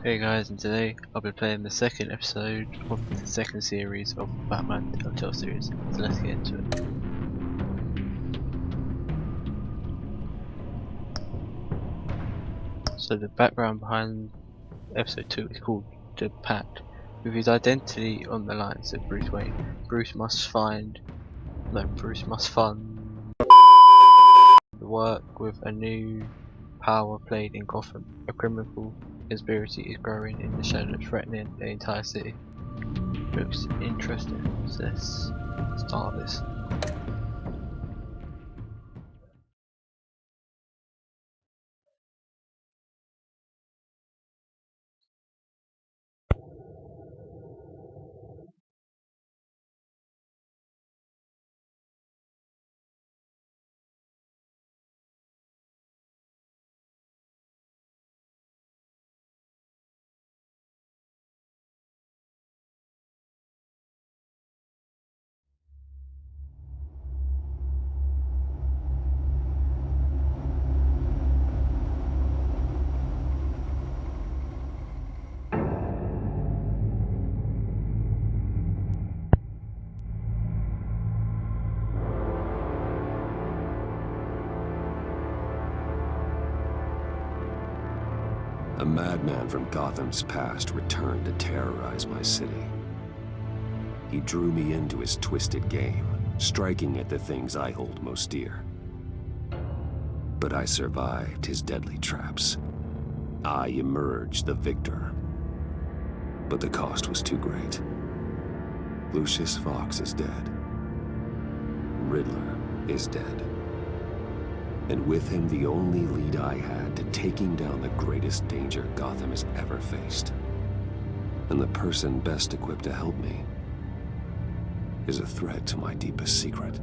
Hey guys, and today I'll be playing the second episode of the second series of Batman Telltale series. So let's get into it. So the background behind episode 2 is called The Pact. With his identity on the line, said Bruce Wayne, Bruce must fund the work with a new power played in Gotham. A criminal conspiracy is growing in the shadows, threatening the entire city. Looks interesting. So let's start this. A madman from Gotham's past returned to terrorize my city. He drew me into his twisted game, striking at the things I hold most dear. But I survived his deadly traps. I emerged the victor. But the cost was too great. Lucius Fox is dead. Riddler is dead. And with him, the only lead I had to taking down the greatest danger Gotham has ever faced. And the person best equipped to help me is a threat to my deepest secret.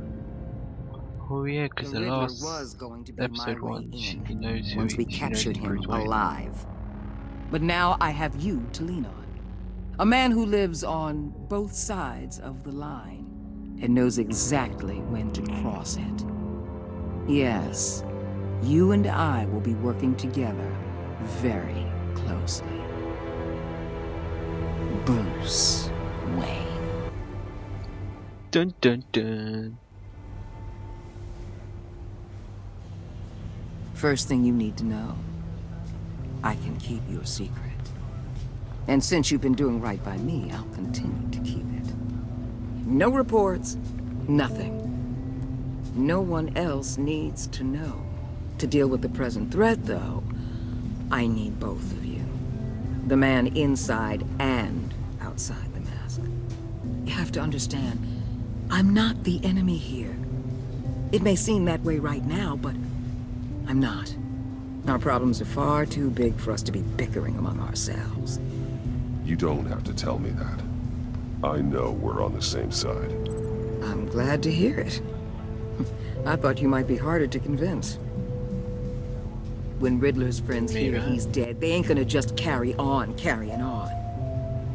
Oh yeah, because the last was going to be episode my way one, she in knows who once we she knows captured him Bruce Wayne. alive. But now I have you to lean on. A man who lives on both sides of the line and knows exactly when to cross it. Yes, you and I will be working together very closely. Bruce Wayne. Dun dun dun. First thing you need to know, I can keep your secret. And since you've been doing right by me, I'll continue to keep it. No reports, nothing. No one else needs to know. To deal with the present threat, though, I need both of you. The man inside and outside the mask. You have to understand, I'm not the enemy here. It may seem that way right now, but I'm not. Our problems are far too big for us to be bickering among ourselves. You don't have to tell me that. I know we're on the same side. I'm glad to hear it. I thought you might be harder to convince. When Riddler's friends hear he's dead, they ain't gonna just carry on carrying on.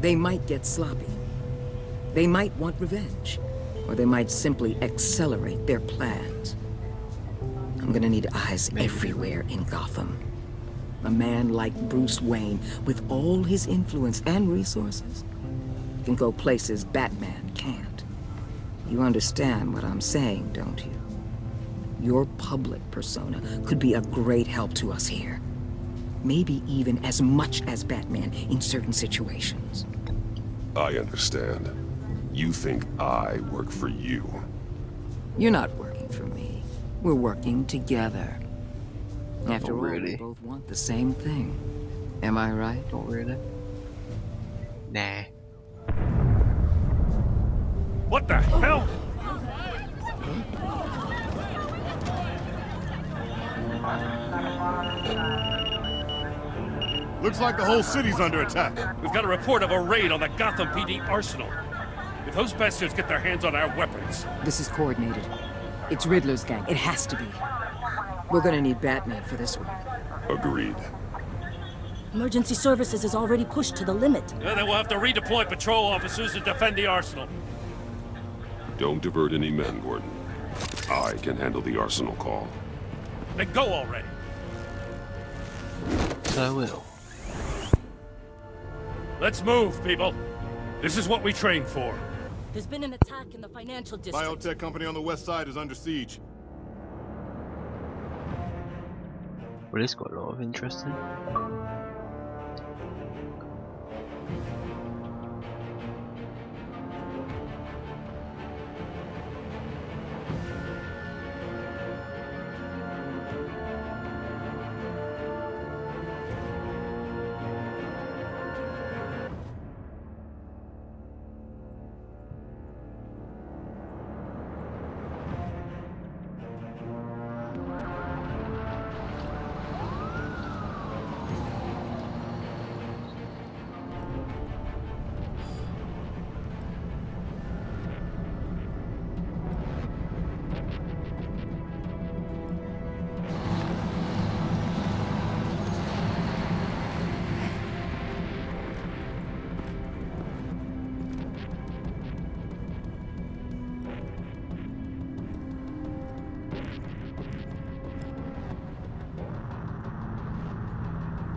They might get sloppy. They might want revenge. Or they might simply accelerate their plans. I'm gonna need eyes everywhere in Gotham. A man like Bruce Wayne, with all his influence and resources, can go places Batman can't. You understand what I'm saying, don't you? Your public persona could be a great help to us here. Maybe even as much as Batman in certain situations. I understand. You think I work for you. You're not working for me. We're working together. After all, we both want the same thing. Am I right? Not really. Nah. What the hell? Looks like the whole city's under attack. We've got a report of a raid on the Gotham PD arsenal. If those bastards get their hands on our weapons... This is coordinated. It's Riddler's gang. It has to be. We're gonna need Batman for this one. Agreed. Emergency services is already pushed to the limit. Then we'll have to redeploy patrol officers to defend the arsenal. Don't divert any men, Gordon. I can handle the arsenal call. Then go already. So I will. Let's move, people. This is what we trained for. There's been an attack in the financial district. Biotech company on the west side is under siege. Well, it's got a lot of interest in.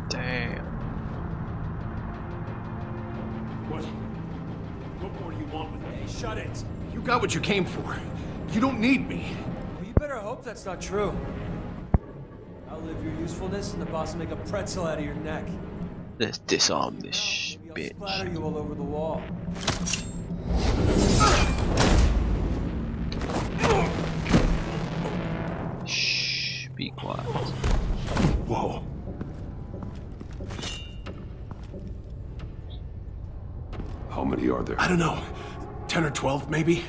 Damn. What more do you want with me? Hey, shut it. You got what you came for. You don't need me. Well, you better hope that's not true. I'll live your usefulness and the boss will make a pretzel out of your neck. Let's disarm this Maybe I'll bitch. splatter you all over the wall. Shh, be quiet. Whoa. How many are there? I don't know. 10 or 12, maybe?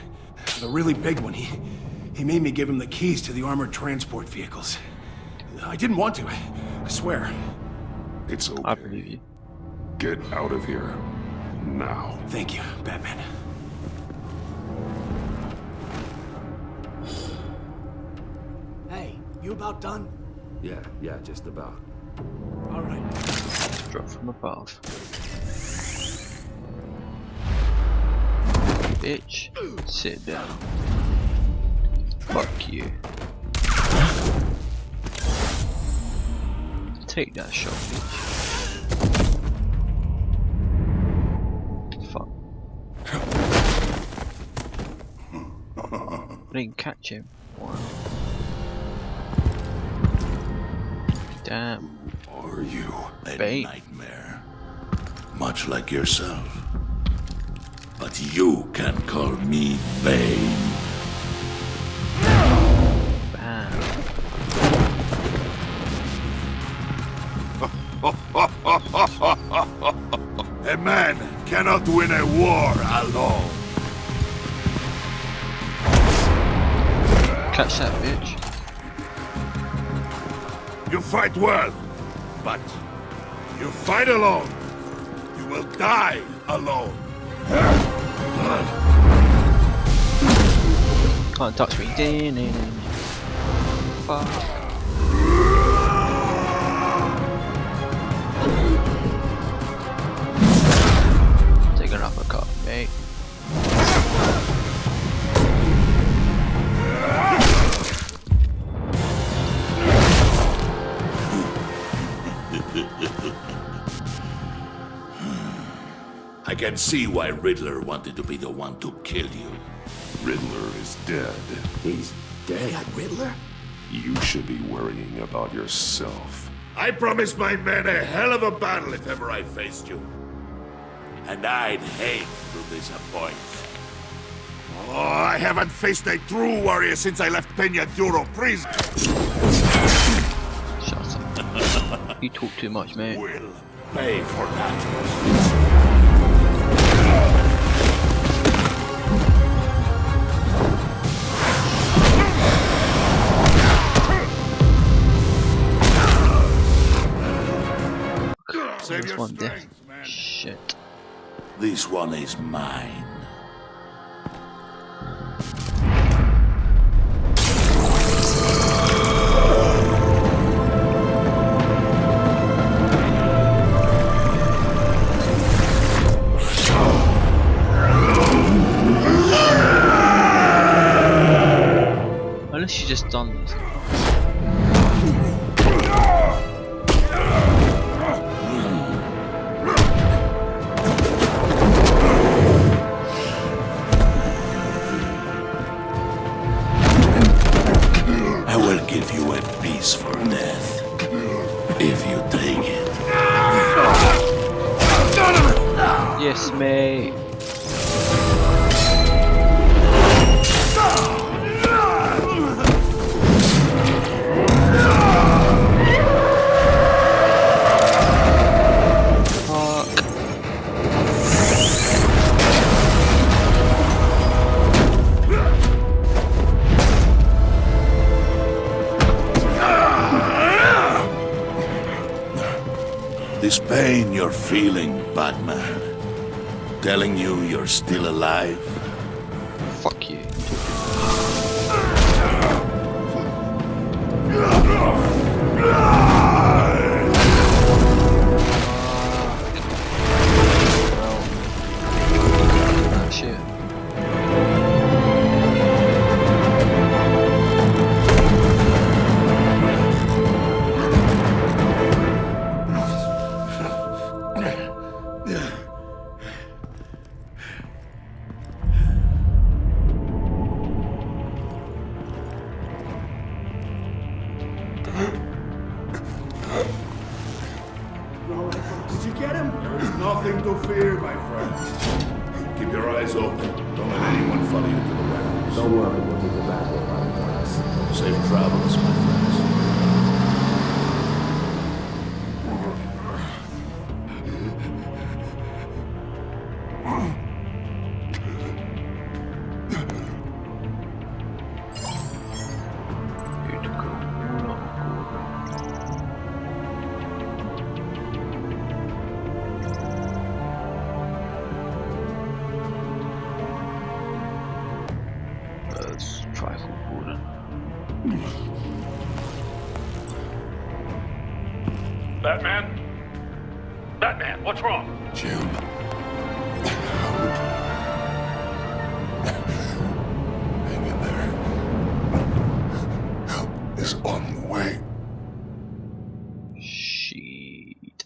The really big one, he made me give him the keys to the armored transport vehicles. I didn't want to, I swear. It's okay. I believe you. Get out of here. Now. Thank you, Batman. Hey, you about done? Yeah, just about. All right. Drop from above. Bitch, sit down. Fuck you. Take that shot, bitch. Fuck. I didn't catch him. Wow. Damn. Who are you? A Bane. nightmare. Much like yourself. But you can call me Bane. Bam. A man cannot win a war alone. Catch that, bitch. You fight well, but you fight alone. You will die alone. Can't touch me. Fuck. Take an uppercut, mate. I can see why Riddler wanted to be the one to kill you. Riddler is dead. He's dead. Riddler? You should be worrying about yourself. I promised my men a hell of a battle if ever I faced you. And I'd hate to disappoint. Oh, I haven't faced a true warrior since I left Peña Duro prison. Shut up. You talk too much, mate. Will pay for that. Save This your one death. strength, man. Shit. This one is mine. Unless you just done this. Yes, mate. This pain you're feeling, Batman, telling you you're still alive? Fuck you. That shit. Did you get him? There's nothing to fear, my friend. Keep your eyes open. Don't let anyone follow you to the warehouse. Don't worry, we'll keep the back on us. Safe travels, my friends. Let's try some water. Batman? Batman, what's wrong? Jim. Hang in there. Help is on the way. Shit.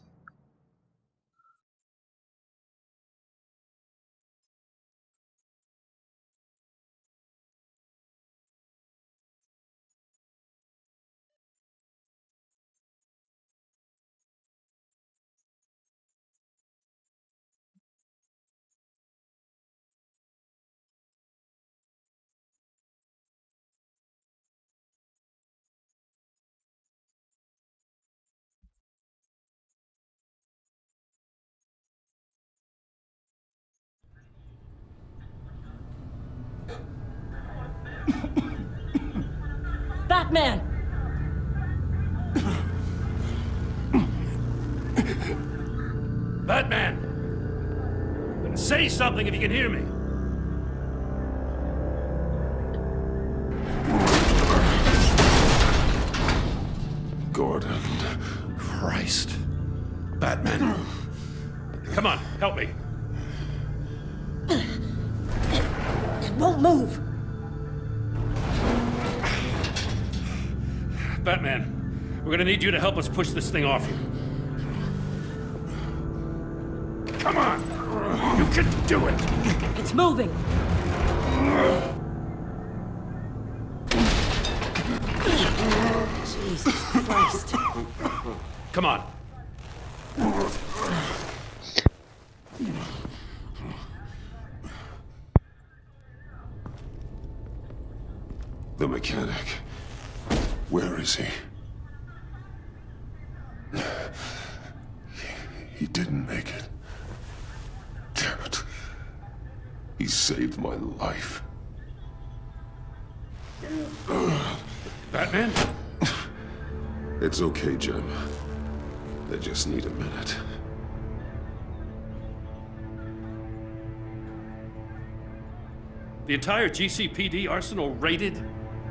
Batman! Batman! Say something if you can hear me. Gordon. Christ. Batman. Come on, help me. It won't move! Batman, we're gonna need you to help us push this thing off you. Come on! You can do it! It's moving! Jesus Christ. Come on. The mechanic. Where is he? He didn't make it. Damn it. He saved my life. Batman? It's okay, Jim. I just need a minute. The entire GCPD arsenal raided?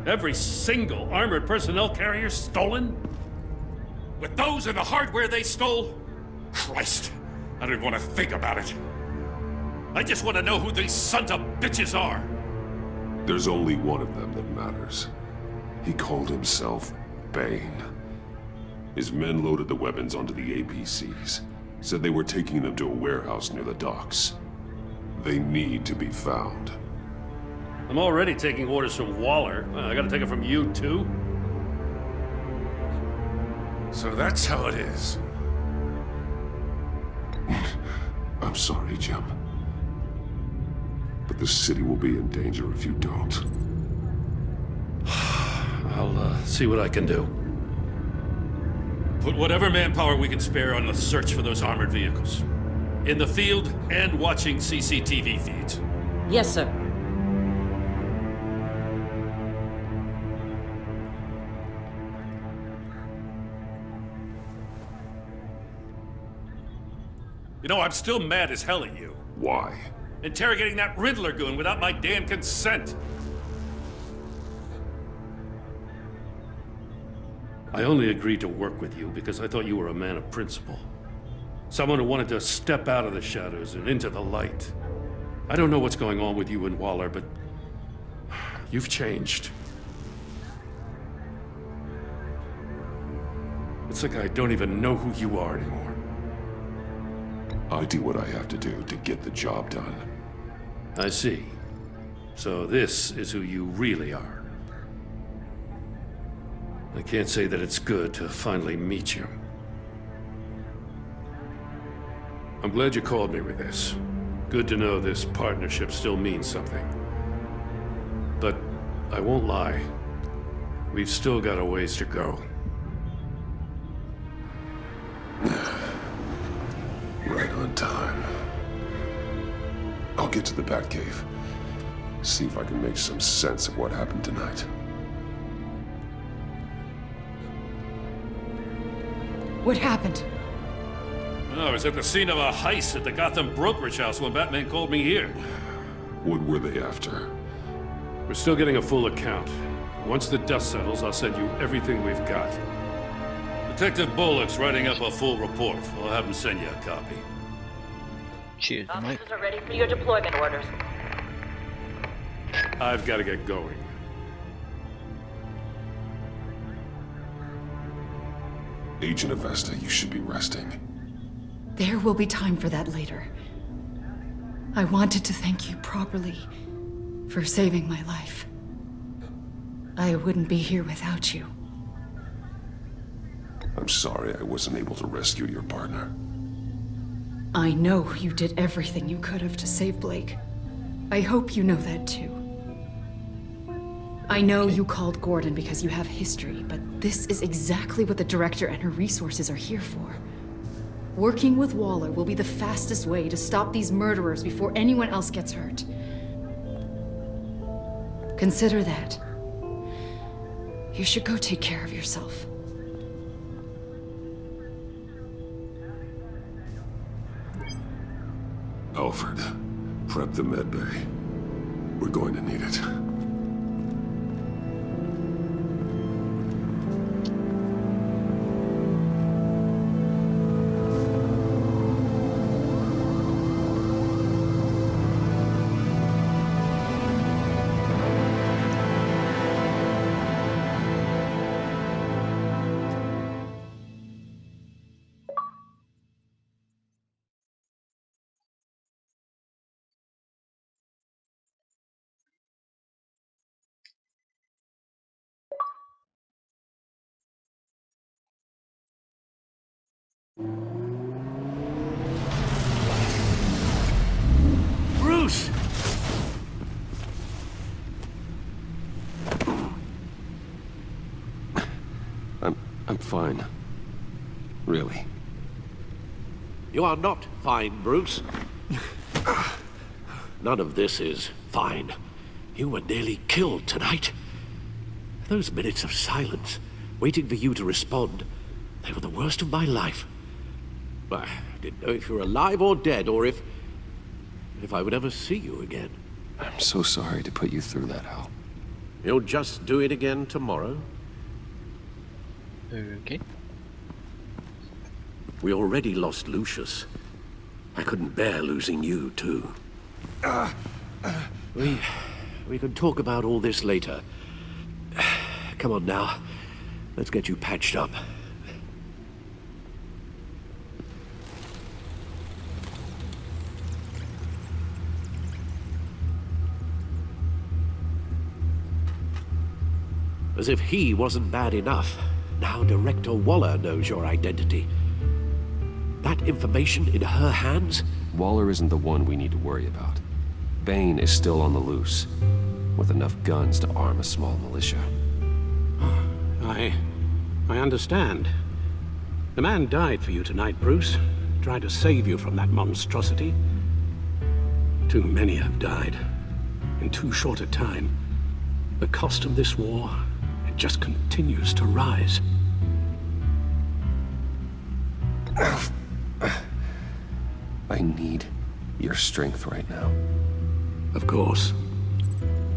Every single armored personnel carrier stolen? With those and the hardware they stole? Christ, I don't want to think about it. I just want to know who these sons of bitches are. There's only one of them that matters. He called himself Bane. His men loaded the weapons onto the APCs. Said they were taking them to a warehouse near the docks. They need to be found. I'm already taking orders from Waller. I gotta take it from you, too? So that's how it is. I'm I'm sorry, Jim. But the city will be in danger if you don't. I'll see what I can do. Put whatever manpower we can spare on the search for those armored vehicles. In the field and watching CCTV feeds. Yes, sir. You know, I'm still mad as hell at you. Why? Interrogating that Riddler goon without my damn consent. I only agreed to work with you because I thought you were a man of principle. Someone who wanted to step out of the shadows and into the light. I don't know what's going on with you and Waller, but you've changed. It's like I don't even know who you are anymore. I do what I have to do to get the job done. I see. So this is who you really are. I can't say that it's good to finally meet you. I'm glad you called me with this. Good to know this partnership still means something. But I won't lie. We've still got a ways to go. Right on time. I'll get to the Batcave. See if I can make some sense of what happened tonight. What happened? Oh, I was at the scene of a heist at the Gotham brokerage house when Batman called me here. What were they after? We're still getting a full account. Once the dust settles, I'll send you everything we've got. Detective Bullock's writing up a full report. I'll have him send you a copy. Cheers, mate. Officers are ready for your deployment orders. I've got to get going. Agent Avesta, you should be resting. There will be time for that later. I wanted to thank you properly for saving my life. I wouldn't be here without you. I'm sorry I wasn't able to rescue your partner. I know you did everything you could have to save Blake. I hope you know that too. I know you called Gordon because you have history, but this is exactly what the director and her resources are here for. Working with Waller will be the fastest way to stop these murderers before anyone else gets hurt. Consider that. You should go take care of yourself. Alfred, prep the med bay. We're going to need it. Bruce! I'm fine. Really. You are not fine, Bruce. None of this is fine. You were nearly killed tonight. Those minutes of silence, waiting for you to respond, they were the worst of my life. I didn't know if you were alive or dead, or if I would ever see you again. I'm so sorry to put you through that, Hal. You'll just do it again tomorrow? Okay. We already lost Lucius. I couldn't bear losing you, too. We can talk about all this later. Come on now. Let's get you patched up. As if he wasn't bad enough, now Director Waller knows your identity. that information in her hands? Waller isn't the one we need to worry about. Bane is still on the loose, with enough guns to arm a small militia. I understand. The man died for you tonight, Bruce. Tried to save you from that monstrosity. Too many have died. In too short a time. The cost of this war, it just continues to rise. I need your strength right now. Of course.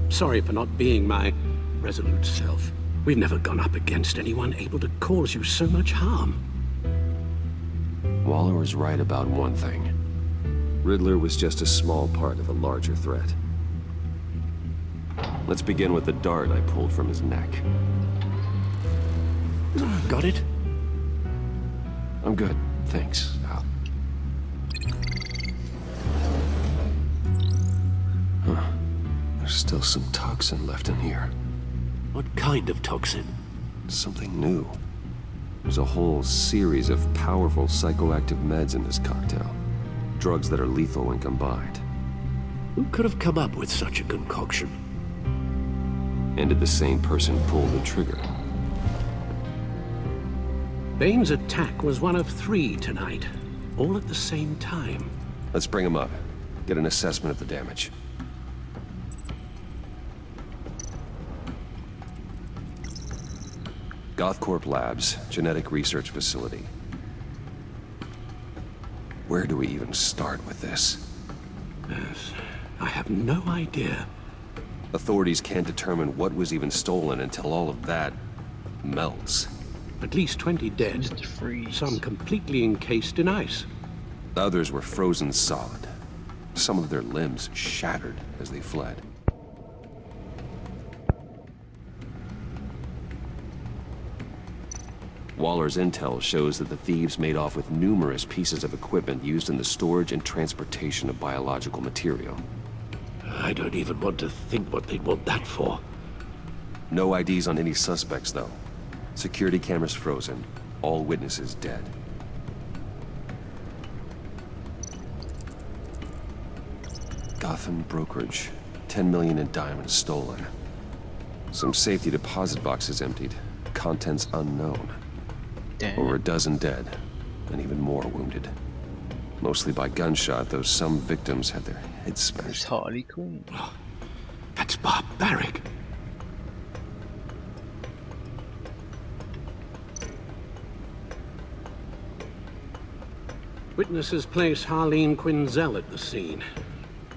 Sorry for not being my resolute self. We've never gone up against anyone able to cause you so much harm. Waller was right about one thing. Riddler was just a small part of a larger threat. Let's begin with the dart I pulled from his neck. Got it? I'm good, thanks, Al. Huh. There's still some toxin left in here. What kind of toxin? Something new. There's a whole series of powerful psychoactive meds in this cocktail. Drugs that are lethal when combined. Who could have come up with such a concoction? And did the same person pull the trigger? Bane's attack was one of 3 tonight, all at the same time. Let's bring him up. Get an assessment of the damage. Gothcorp Labs, genetic research facility. Where do we even start with this? Yes, I have no idea. Authorities can't determine what was even stolen until all of that melts. At least 20 dead, some completely encased in ice. Others were frozen solid. Some of their limbs shattered as they fled. Waller's intel shows that the thieves made off with numerous pieces of equipment used in the storage and transportation of biological material. I don't even want to think what they'd want that for. No IDs on any suspects, though. Security cameras frozen. All witnesses dead. Gotham brokerage. 10 million in diamonds stolen. Some safety deposit boxes emptied. Contents unknown. Damn. Over a dozen dead, and even more wounded. Mostly by gunshot, though some victims had their heads It's smashed. Harley Quinn. That's barbaric. Witnesses place Harley Quinzel at the scene,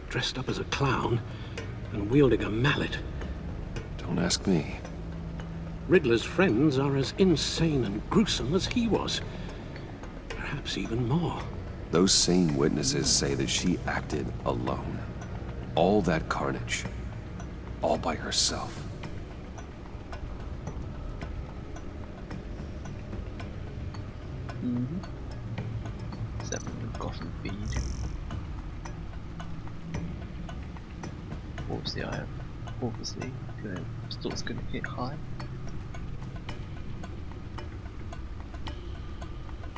dressed up as a clown and wielding a mallet. Don't ask me. Riddler's friends are as insane and gruesome as he was. Perhaps even more. Those same witnesses say that she acted alone. All that carnage. All by herself. Mm-hmm. 7 Gotham feed. Obviously I have stock's gonna hit high.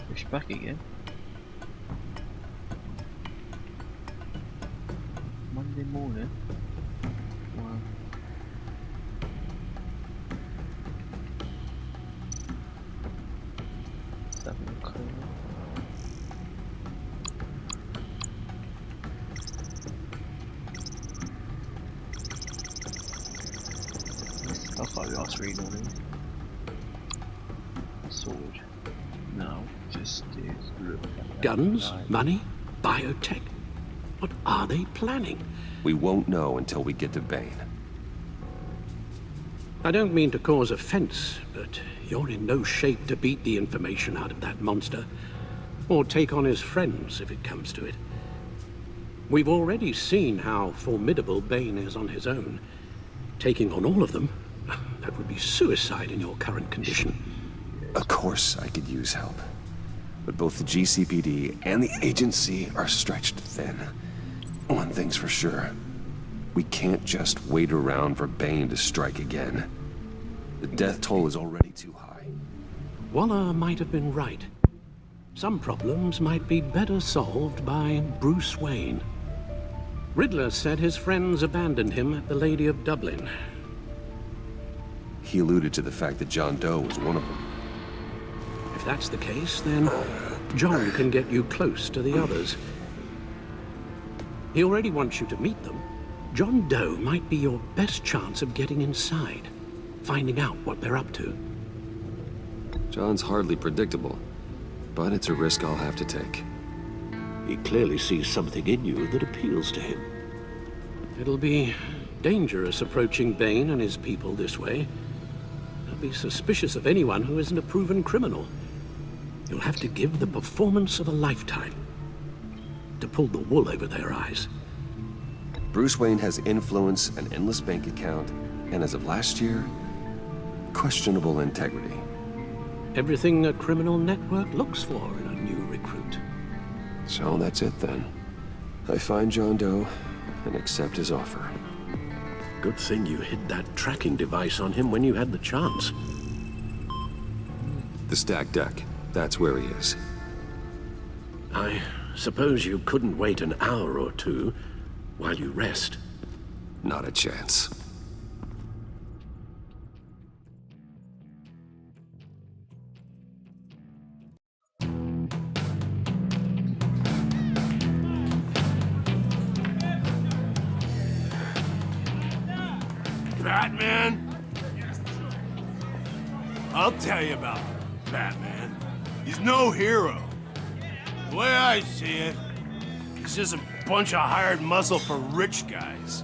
Push back again. Monday morning. Wow. Let's have a look. Stuff like last read on it. Sword. No, just Guns, money, biotech. What are they planning? We won't know until we get to Bane. I don't mean to cause offense, but you're in no shape to beat the information out of that monster, or take on his friends if it comes to it. We've already seen how formidable Bane is on his own. Taking on all of them, that would be suicide in your current condition. Of course I could use help. But both the GCPD and the agency are stretched thin. One thing's for sure. We can't just wait around for Bane to strike again. The death toll is already too high. Waller might have been right. some problems might be better solved by Bruce Wayne. Riddler said his friends abandoned him at the Lady of Dublin. He alluded to the fact that John Doe was one of them. If that's the case, then John can get you close to the others. He already wants you to meet them. John Doe might be your best chance of getting inside, finding out what they're up to. John's hardly predictable, but it's a risk I'll have to take. He clearly sees something in you that appeals to him. It'll be dangerous approaching Bane and his people this way. They'll be suspicious of anyone who isn't a proven criminal. You'll have to give the performance of a lifetime to pull the wool over their eyes. Bruce Wayne has influence, an endless bank account, and as of last year, questionable integrity. Everything a criminal network looks for in a new recruit. So that's it then. I find John Doe and accept his offer. Good thing you hid that tracking device on him when you had the chance. The stacked deck, that's where he is. I suppose you couldn't wait an hour or two while you rest. Not a chance. Batman? I'll tell you about Batman. He's no hero. The way I see it, he's just a bunch of hired muscle for rich guys.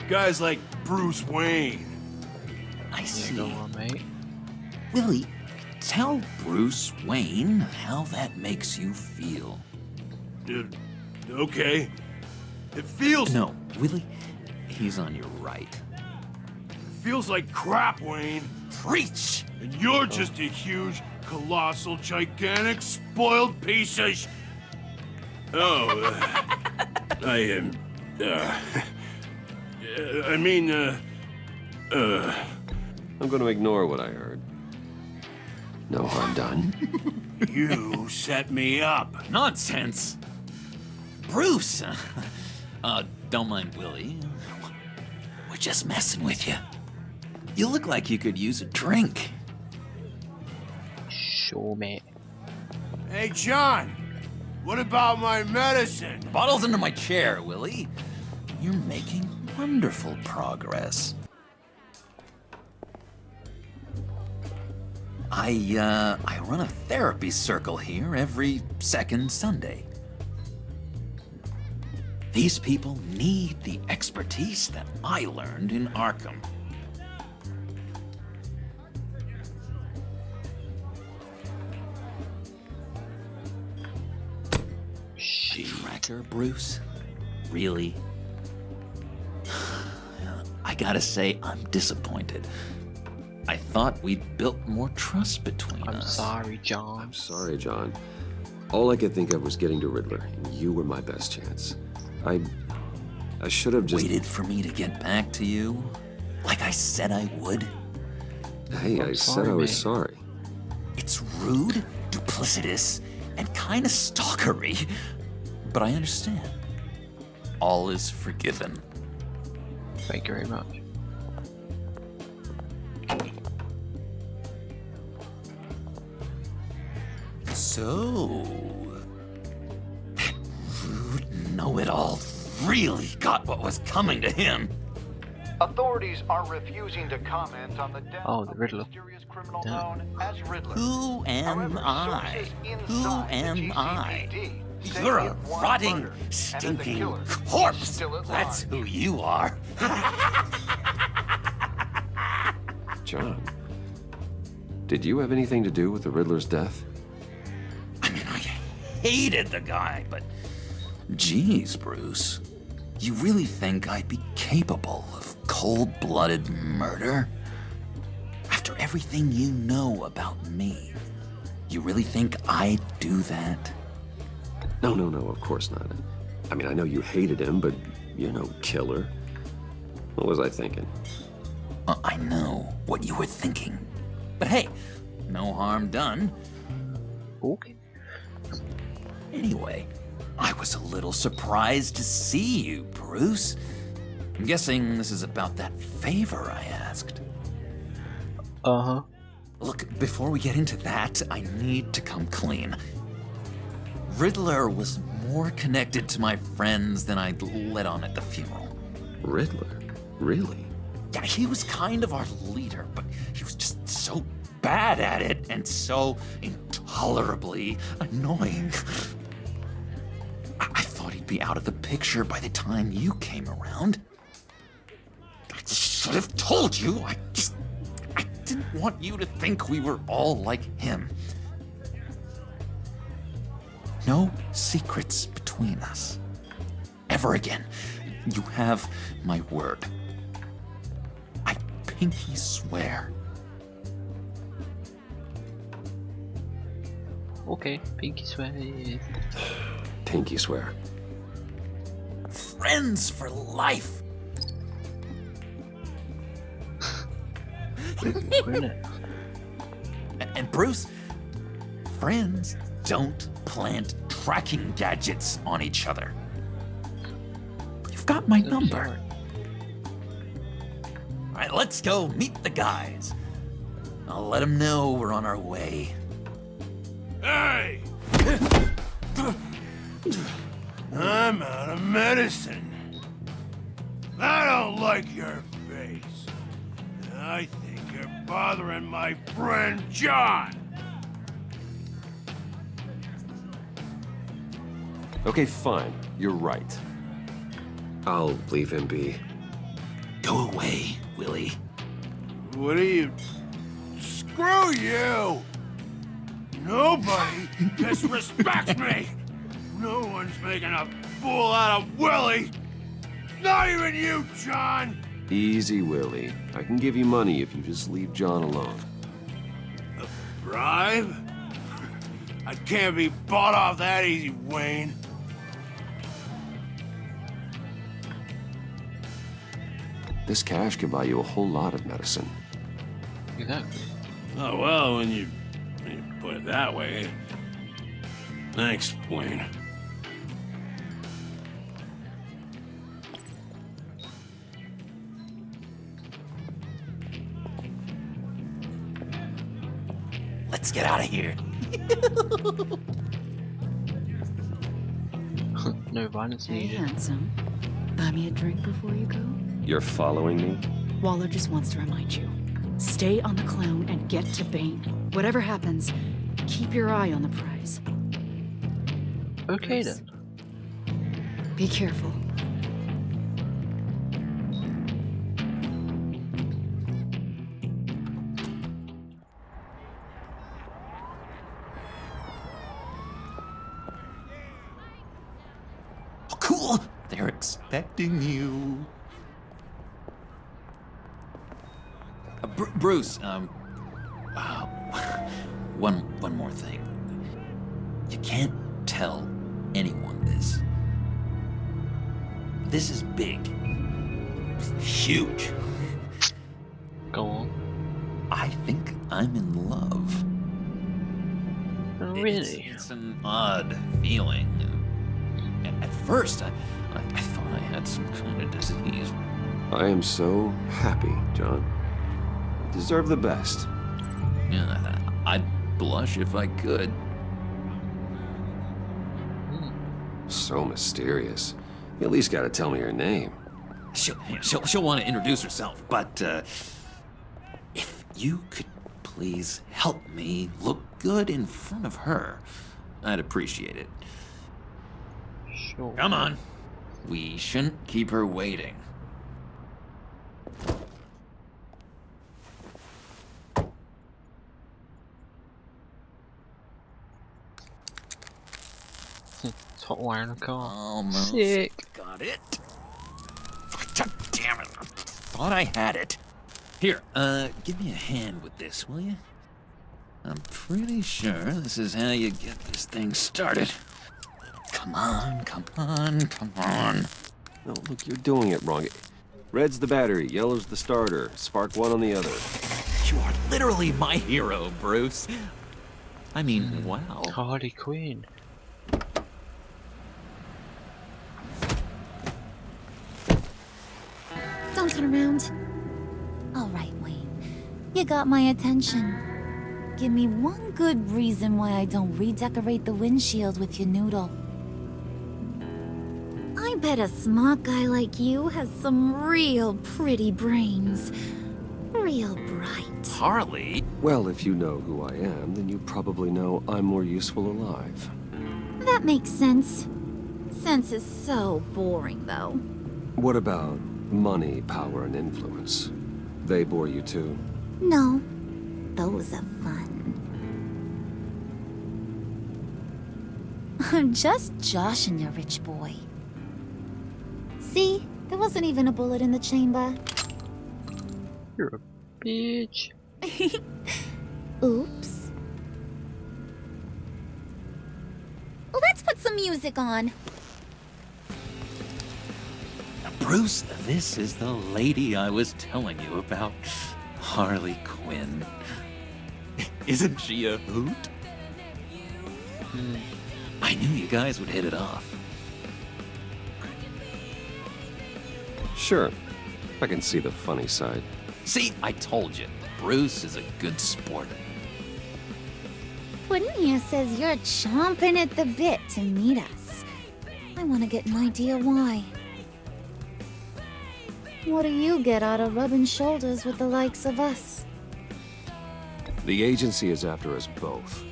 Guys like Bruce Wayne. I see. Go on, mate. Willie, tell Bruce Wayne how that makes you feel. Okay. It feels... No, Willie, he's on your right. Feels like crap, Wayne. Preach! And you're just a huge, colossal, gigantic, spoiled piece of I'm gonna ignore what I heard. No harm done. You set me up. Nonsense! Bruce! Don't mind Willie. We're just messing with you. You look like you could use a drink. Sure, mate. Hey, John. What about my medicine? The bottle's under my chair, Willie. You're making wonderful progress. I run a therapy circle here every second Sunday. These people need the expertise that I learned in Arkham. Tracker, Bruce? Really? I gotta say, I'm disappointed. I thought we'd built more trust between us. I'm sorry, John. I'm sorry, John. All I could think of was getting to Riddler, and you were my best chance. I should have just... Waited for me to get back to you? Like I said I would? Hey, I said I was sorry. It's rude, duplicitous, and kind of stalkery. But I understand. All is forgiven. Thank you very much. So... that rude know-it-all really got what was coming to him. Authorities are refusing to comment on the death of the Riddler. mysterious criminal known as Riddler. Who am I? Who am I? You're a rotting, stinking corpse! That's who you are. John, did you have anything to do with the Riddler's death? I mean, I hated the guy, but... Geez, Bruce. You really think I'd be capable of cold-blooded murder? After everything you know about me, you really think I'd do that? No, of course not. I mean, I know you hated him, but you're no killer. What was I thinking? I know what you were thinking. But hey, no harm done. Okay. Anyway, I was a little surprised to see you, Bruce. I'm guessing this is about that favor I asked. Uh-huh. Look, before we get into that, I need to come clean. Riddler was more connected to my friends than I'd let on at the funeral. Riddler? Really? Yeah, he was kind of our leader, but he was just so bad at it and so intolerably annoying. I thought he'd be out of the picture by the time you came around. I should have told you. I didn't want you to think we were all like him. No secrets between us. Ever again. You have my word. I pinky swear. Okay, pinky swear. Pinky swear. Friends for life. And Bruce, friends don't plant tracking gadgets on each other. You've got my number. All right, let's go meet the guys. I'll let them know we're on our way. Hey! I'm out of medicine. I don't like your face. I think you're bothering my friend John. Okay, fine. You're right. I'll leave him be. Go away, Willie. What are you... Screw you! Nobody disrespects me! No one's making a fool out of Willie! Not even you, John! Easy, Willie. I can give you money if you just leave John alone. A bribe? I can't be bought off that easy, Wayne. This cash can buy you a whole lot of medicine. Exactly. Oh, well, when you put it that way. Thanks, Wayne. Let's get out of here. No violence Hey, needed. handsome. Buy me a drink before you go? You're following me? Waller just wants to remind you. Stay on the clown and get to Bane. Whatever happens, keep your eye on the prize. Okay then. Be careful. Oh, cool! They're expecting you. Bruce, one more thing. You can't tell anyone this. This is big. Huge. Go on. I think I'm in love. Oh, really? It's an odd feeling. At first, I thought I had some kind of disease. I am so happy, John. You deserve the best. Yeah, I'd blush if I could. So mysterious. You at least gotta tell me your name. She'll want to introduce herself, but if you could please help me look good in front of her, I'd appreciate it. Sure. Come on. We shouldn't keep her waiting. It's hot wire in the car. Almost Sick. got it. God damn it. I thought I had it. Here, give me a hand with this, will you? I'm pretty sure this is how you get this thing started. Come on, come on, come on. No, look, you're doing it wrong. Red's the battery, yellow's the starter. Spark one on the other. You are literally my hero, Bruce. I mean, wow. Harley Quinn. around? Alright, Wayne. You got my attention. Give me one good reason why I don't redecorate the windshield with your noodle. I bet a smart guy like you has some real pretty brains. Real bright. Harley? Well, if you know who I am, then you probably know I'm more useful alive. That makes sense. Sense is so boring, though. What about money, power, and influence? They bore you too? No. Those are fun. I'm just joshing you, rich boy. See? There wasn't even a bullet in the chamber. You're a bitch. Oops. Let's put some music on. Bruce, this is the lady I was telling you about. Harley Quinn. Isn't she a hoot? I knew you guys would hit it off. Sure. I can see the funny side. See, I told you. Bruce is a good sport. Puddin' here says you're chomping at the bit to meet us. I want to get an idea why. What do you get out of rubbing shoulders with the likes of us? The agency is after us both.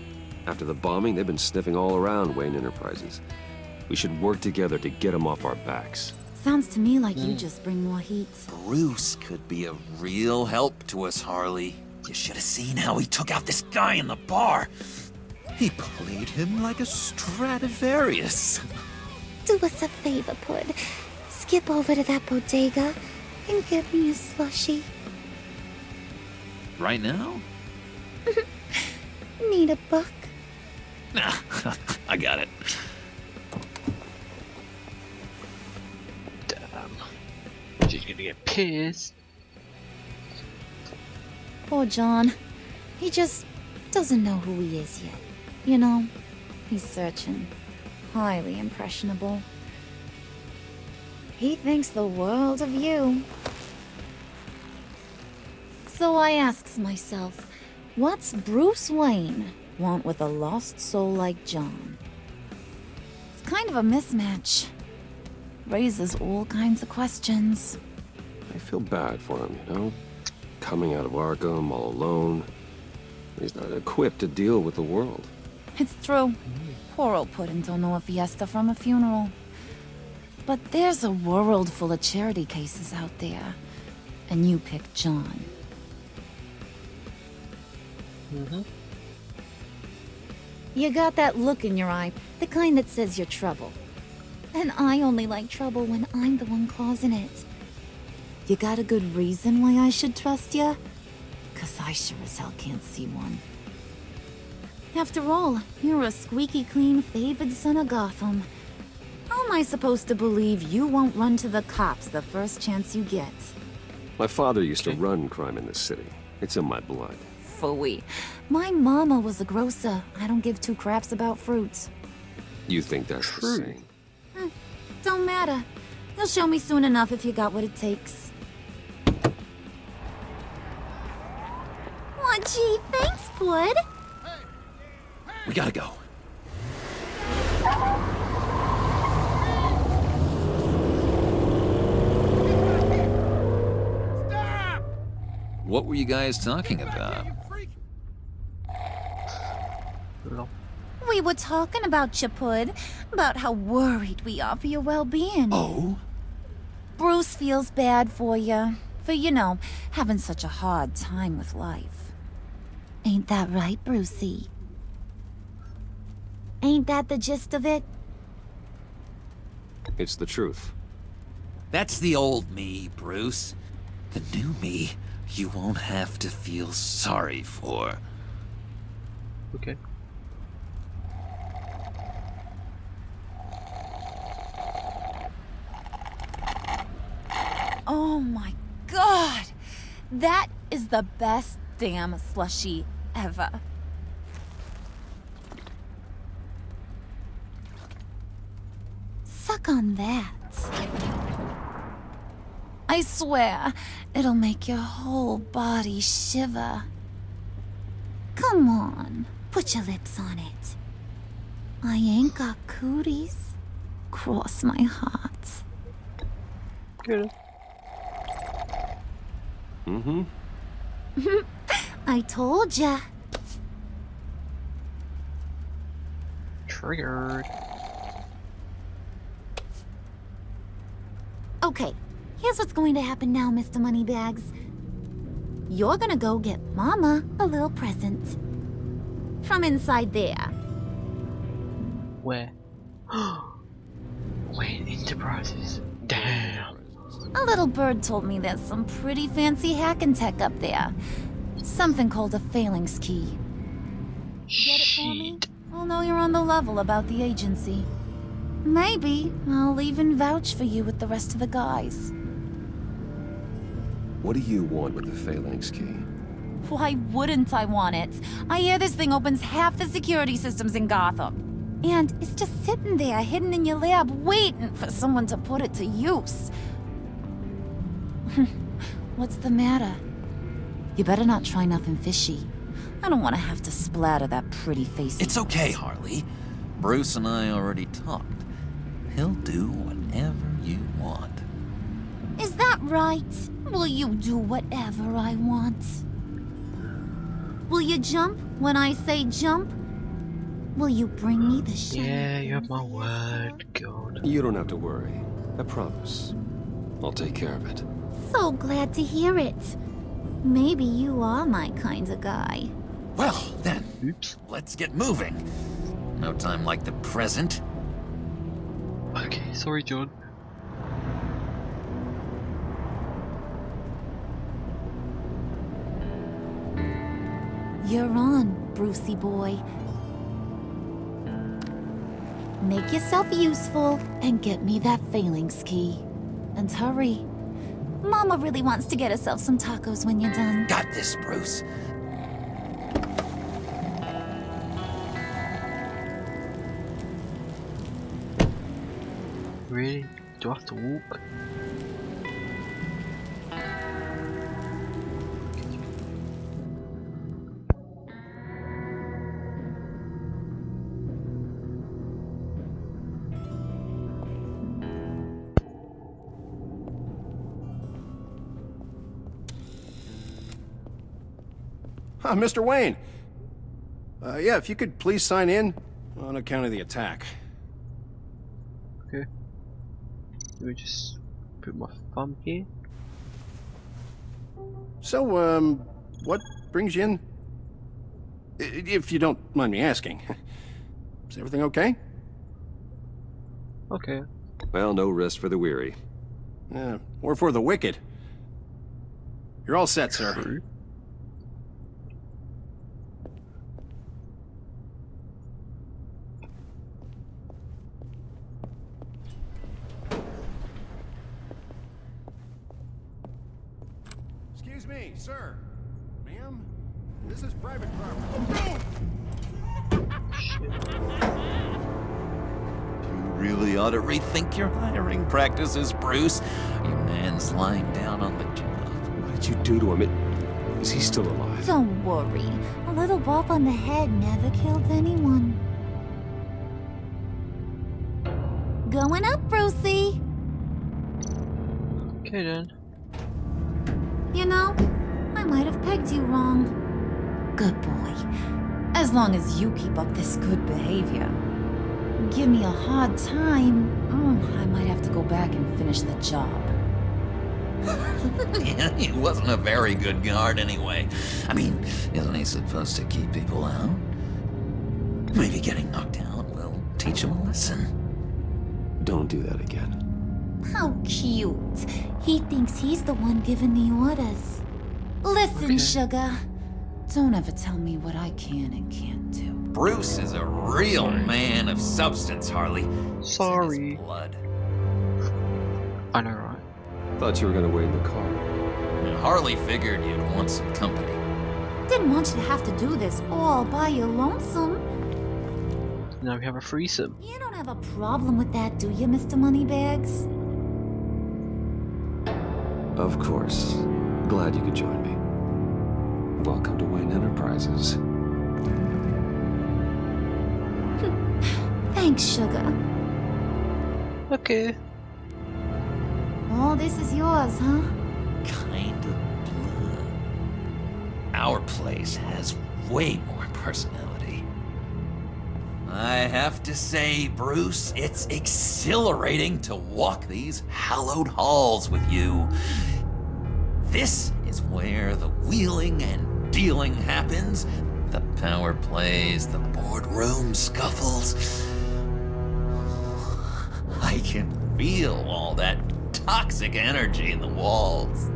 After the bombing, they've been sniffing all around Wayne Enterprises. We should work together to get them off our backs. Sounds to me like you just bring more heat. Bruce could be a real help to us, Harley. You should have seen how he took out this guy in the bar. He played him like a Stradivarius. Do us a favor, Pud. Skip over to that bodega and get me a slushie. Right now? Need a buck? Nah, I got it. Damn. She's gonna get pissed. Poor John. He just doesn't know who he is yet. You know, he's searching. Highly impressionable. He thinks the world of you. So I asks myself, what's Bruce Wayne want with a lost soul like John? It's kind of a mismatch. Raises all kinds of questions. I feel bad for him, you know? Coming out of Arkham all alone. He's not equipped to deal with the world. It's true. Poor old Puddin' don't know a fiesta from a funeral. But there's a world full of charity cases out there. And you picked John. You got that look in your eye, the kind that says you're trouble. And I only like trouble when I'm the one causing it. You got a good reason why I should trust you? 'Cause I sure as hell can't see one. After all, you're a squeaky clean favored son of Gotham. How am I supposed to believe you won't run to the cops the first chance you get? My father used to run crime in this city. It's in my blood. Phooey. My mama was a grocer. I don't give two craps about fruits. You think that's the same? Don't matter. You'll show me soon enough if you got what it takes. Aw, gee, thanks, Bud. We gotta go. Stop! What were you guys talking about? We were talking about you, Pud. About how worried we are for your well-being. Oh? Bruce feels bad for you. For, you know, having such a hard time with life. Ain't that right, Brucey? Ain't that the gist of it? It's the truth. That's the old me, Bruce. The new me, you won't have to feel sorry for. Okay. Oh my god! That is the best damn slushie ever. Suck on that. I swear, it'll make your whole body shiver. Come on, put your lips on it. I ain't got cooties. Cross my heart. Good. Mm-hmm. I told ya. Triggered. Okay, here's what's going to happen now, Mr. Moneybags. You're gonna go get Mama a little present. From inside there. Where? Wayne Enterprises. Damn. A little bird told me there's some pretty fancy hacking tech up there. Something called a phalanx key. Get it for me? I'll know you're on the level about the agency. Maybe I'll even vouch for you with the rest of the guys. What do you want with the phalanx key? Why wouldn't I want it? I hear this thing opens half the security systems in Gotham. And it's just sitting there, hidden in your lab, waiting for someone to put it to use. What's the matter? You better not try nothing fishy. I don't want to have to splatter that pretty face. It's okay, Harley. Bruce and I already talked. He'll do whatever you want. Is that right? Will you do whatever I want? Will you jump when I say jump? Will you bring me the shiny? Yeah, you have my word, God. You don't have to worry. I promise. I'll take care of it. So glad to hear it. Maybe you are my kind of guy. Well, then, Oops. let's get moving. No time like the present. Okay, sorry, John. You're on, Brucey boy. Make yourself useful and get me that phalanx key. And hurry. Mama really wants to get herself some tacos when you're done. Got this, Bruce. Really? Do I have to walk? Mr. Wayne. Yeah, if you could please sign in on account of the attack. Okay. Let me just put my thumb here. So, what brings you in? If you don't mind me asking. Is everything okay? Okay. Well, no rest for the weary. Or for the wicked. You're all set, sir. True. Excuse me, sir. Ma'am? This is private property. You really ought to rethink your hiring practices, Bruce. Your man's lying down on the job. What did you do to him? Is he still alive? Don't worry. A little bump on the head never killed anyone. Going up, Brucey. Okay then. You know, I might have pegged you wrong. Good boy. As long as you keep up this good behavior. Give me a hard time, I might have to go back and finish the job. Yeah, he wasn't a very good guard anyway. I mean, isn't he supposed to keep people out? Maybe getting knocked out will teach him a lesson. Don't do that again. How cute. He thinks he's the one giving the orders. Listen, sugar. Don't ever tell me what I can and can't do. Bruce is a real man of substance, Harley. Sorry. Blood. I know, right? Thought you were gonna wait in the car. And Harley figured you'd want some company. Didn't want you to have to do this all by your lonesome. Now we have a threesome. You don't have a problem with that, do you, Mr. Moneybags? Of course. Glad you could join me. Welcome to Wayne Enterprises. Thanks, sugar. Okay. All this is yours, huh? Kind of blood. Our place has way more personality. I have to say, Bruce, it's exhilarating to walk these hallowed halls with you. This is where the wheeling and dealing happens, the power plays, the boardroom scuffles. I can feel all that toxic energy in the walls.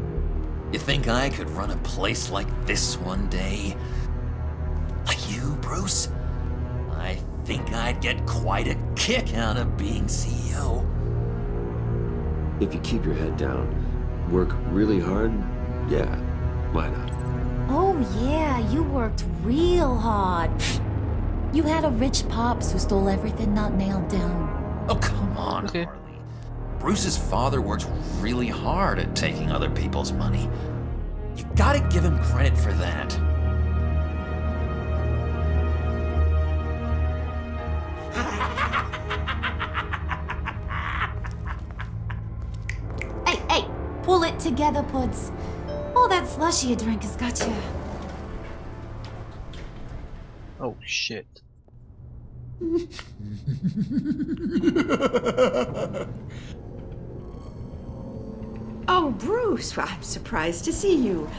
You think I could run a place like this one day? Like you, Bruce? I think I'd get quite a kick out of being CEO. If you keep your head down, work really hard, yeah, why not? Oh yeah, you worked real hard. You had a rich pops who stole everything not nailed down. Oh, come on, Harley. Bruce's father worked really hard at taking other people's money. You gotta give him credit for that. Hey, pull it together, Puds. All that slushy you drink has got you. Oh shit. Oh, Bruce, well, I'm surprised to see you.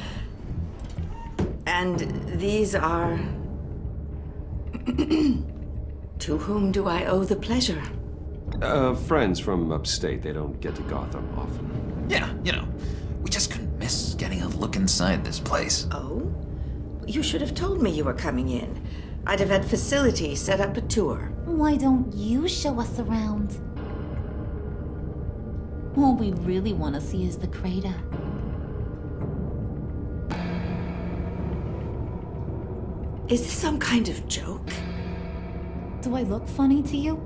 And these are... To whom do I owe the pleasure? Friends from upstate. They don't get to Gotham often. Yeah, you know, we just couldn't miss getting a look inside this place. Oh? You should have told me you were coming in. I'd have had facilities set up a tour. Why don't you show us around? All we really want to see is the crater. Is this some kind of joke? Do I look funny to you?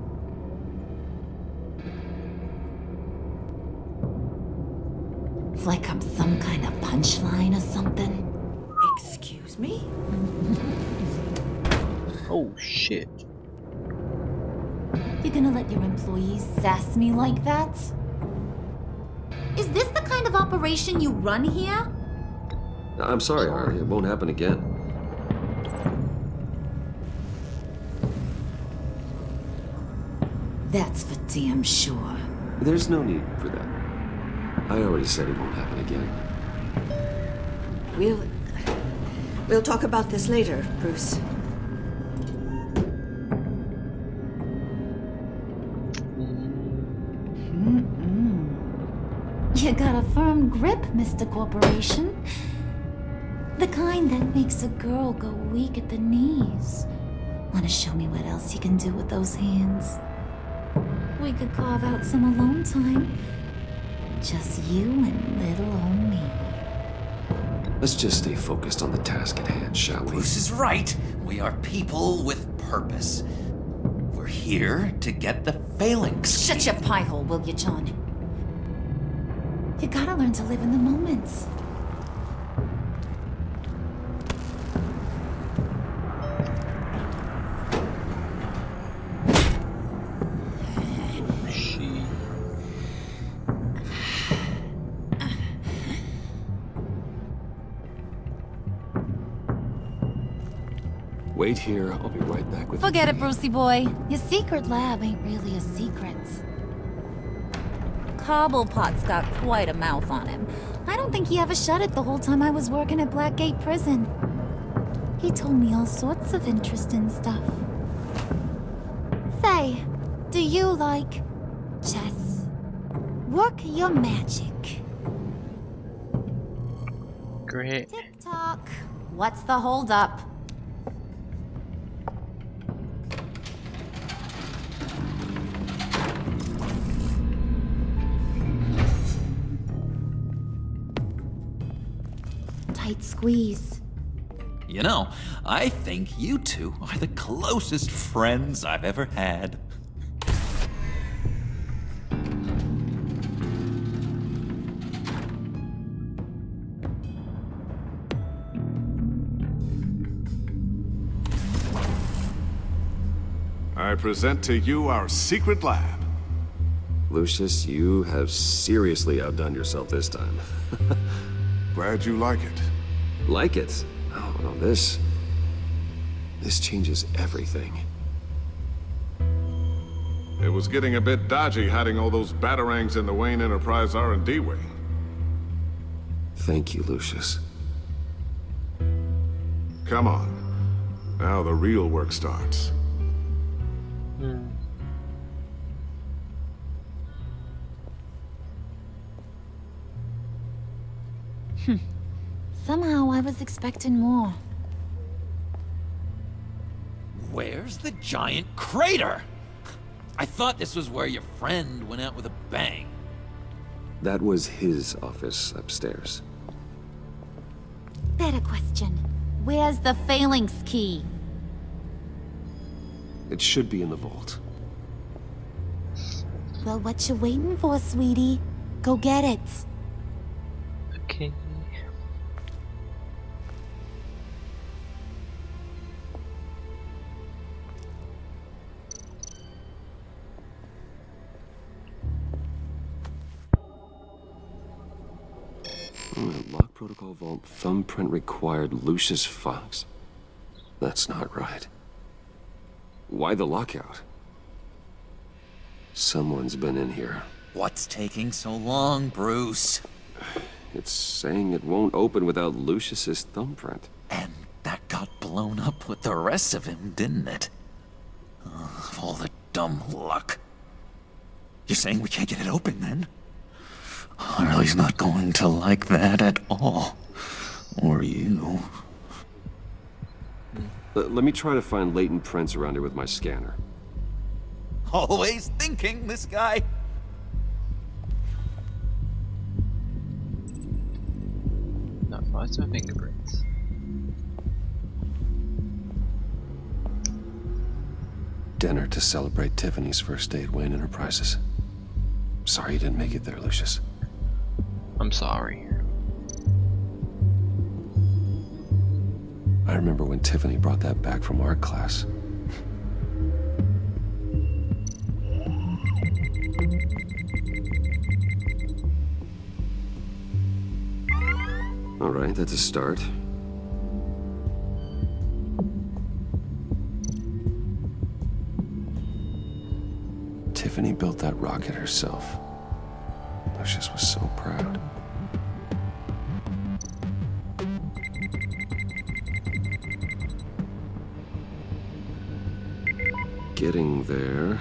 Like I'm some kind of punchline or something? Excuse me? Oh shit. You gonna let your employees sass me like that? Is this the kind of operation you run here? I'm sorry, Harley. It won't happen again. That's for damn sure. There's no need for that. I already said it won't happen again. We'll talk about this later, Bruce. You got a firm grip, Mr. Corporation. The kind that makes a girl go weak at the knees. Wanna show me what else you can do with those hands? We could carve out some alone time. Just you and little old me. Let's just stay focused on the task at hand, shall we? Bruce is right. We are people with purpose. We're here to get the phalanx. Shut your pie hole, will you, John? You gotta learn to live in the moment. Wait here. I'll be right back with Forget it, Brucey boy. Your secret lab ain't really a secret. Cobblepot's got quite a mouth on him. I don't think he ever shut it the whole time I was working at Blackgate Prison. He told me all sorts of interesting stuff. Say, do you like chess? Work your magic. Great. Tick-tock. What's the holdup? Tight squeeze. You know, I think you two are the closest friends I've ever had. I present to you our secret lab. Lucius, you have seriously outdone yourself this time. Glad you like it. Like it? Oh, no, this changes everything. It was getting a bit dodgy hiding all those batarangs in the Wayne Enterprise R&D wing. Thank you, Lucius. Come on. Now the real work starts. Somehow I was expecting more. Where's the giant crater? I thought this was where your friend went out with a bang. That was his office upstairs. Better question. Where's the phalanx key? It should be in the vault. Well, what you waiting for, sweetie? Go get it. Okay. Lock protocol vault thumbprint required Lucius Fox. That's not right. Why the lockout? Someone's been in here. What's taking so long, Bruce? It's saying it won't open without Lucius's thumbprint. And that got blown up with the rest of him, didn't it? All the dumb luck. You're saying we can't get it open, then? Harley's not going to like that at all. Or you. Let me try to find latent prints around here with my scanner. Always thinking, this guy. Not find some fingerprints. Dinner to celebrate Tiffany's first day at Wayne Enterprises. Sorry you didn't make it there, Lucius. I'm sorry. I remember when Tiffany brought that back from art class. All right, that's a start. Tiffany built that rocket herself. Lucius was so proud. Getting there.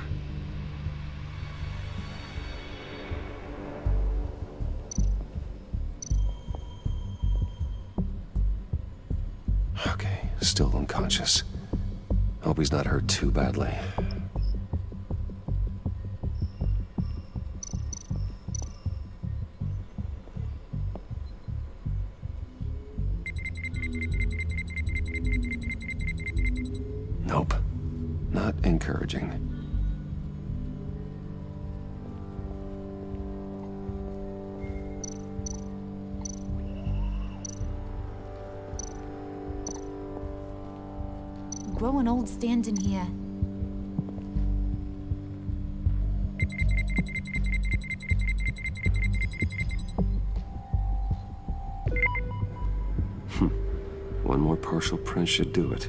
Okay, still unconscious. Hope he's not hurt too badly. Nope. Not encouraging. Growing old standing here. One more partial print should do it.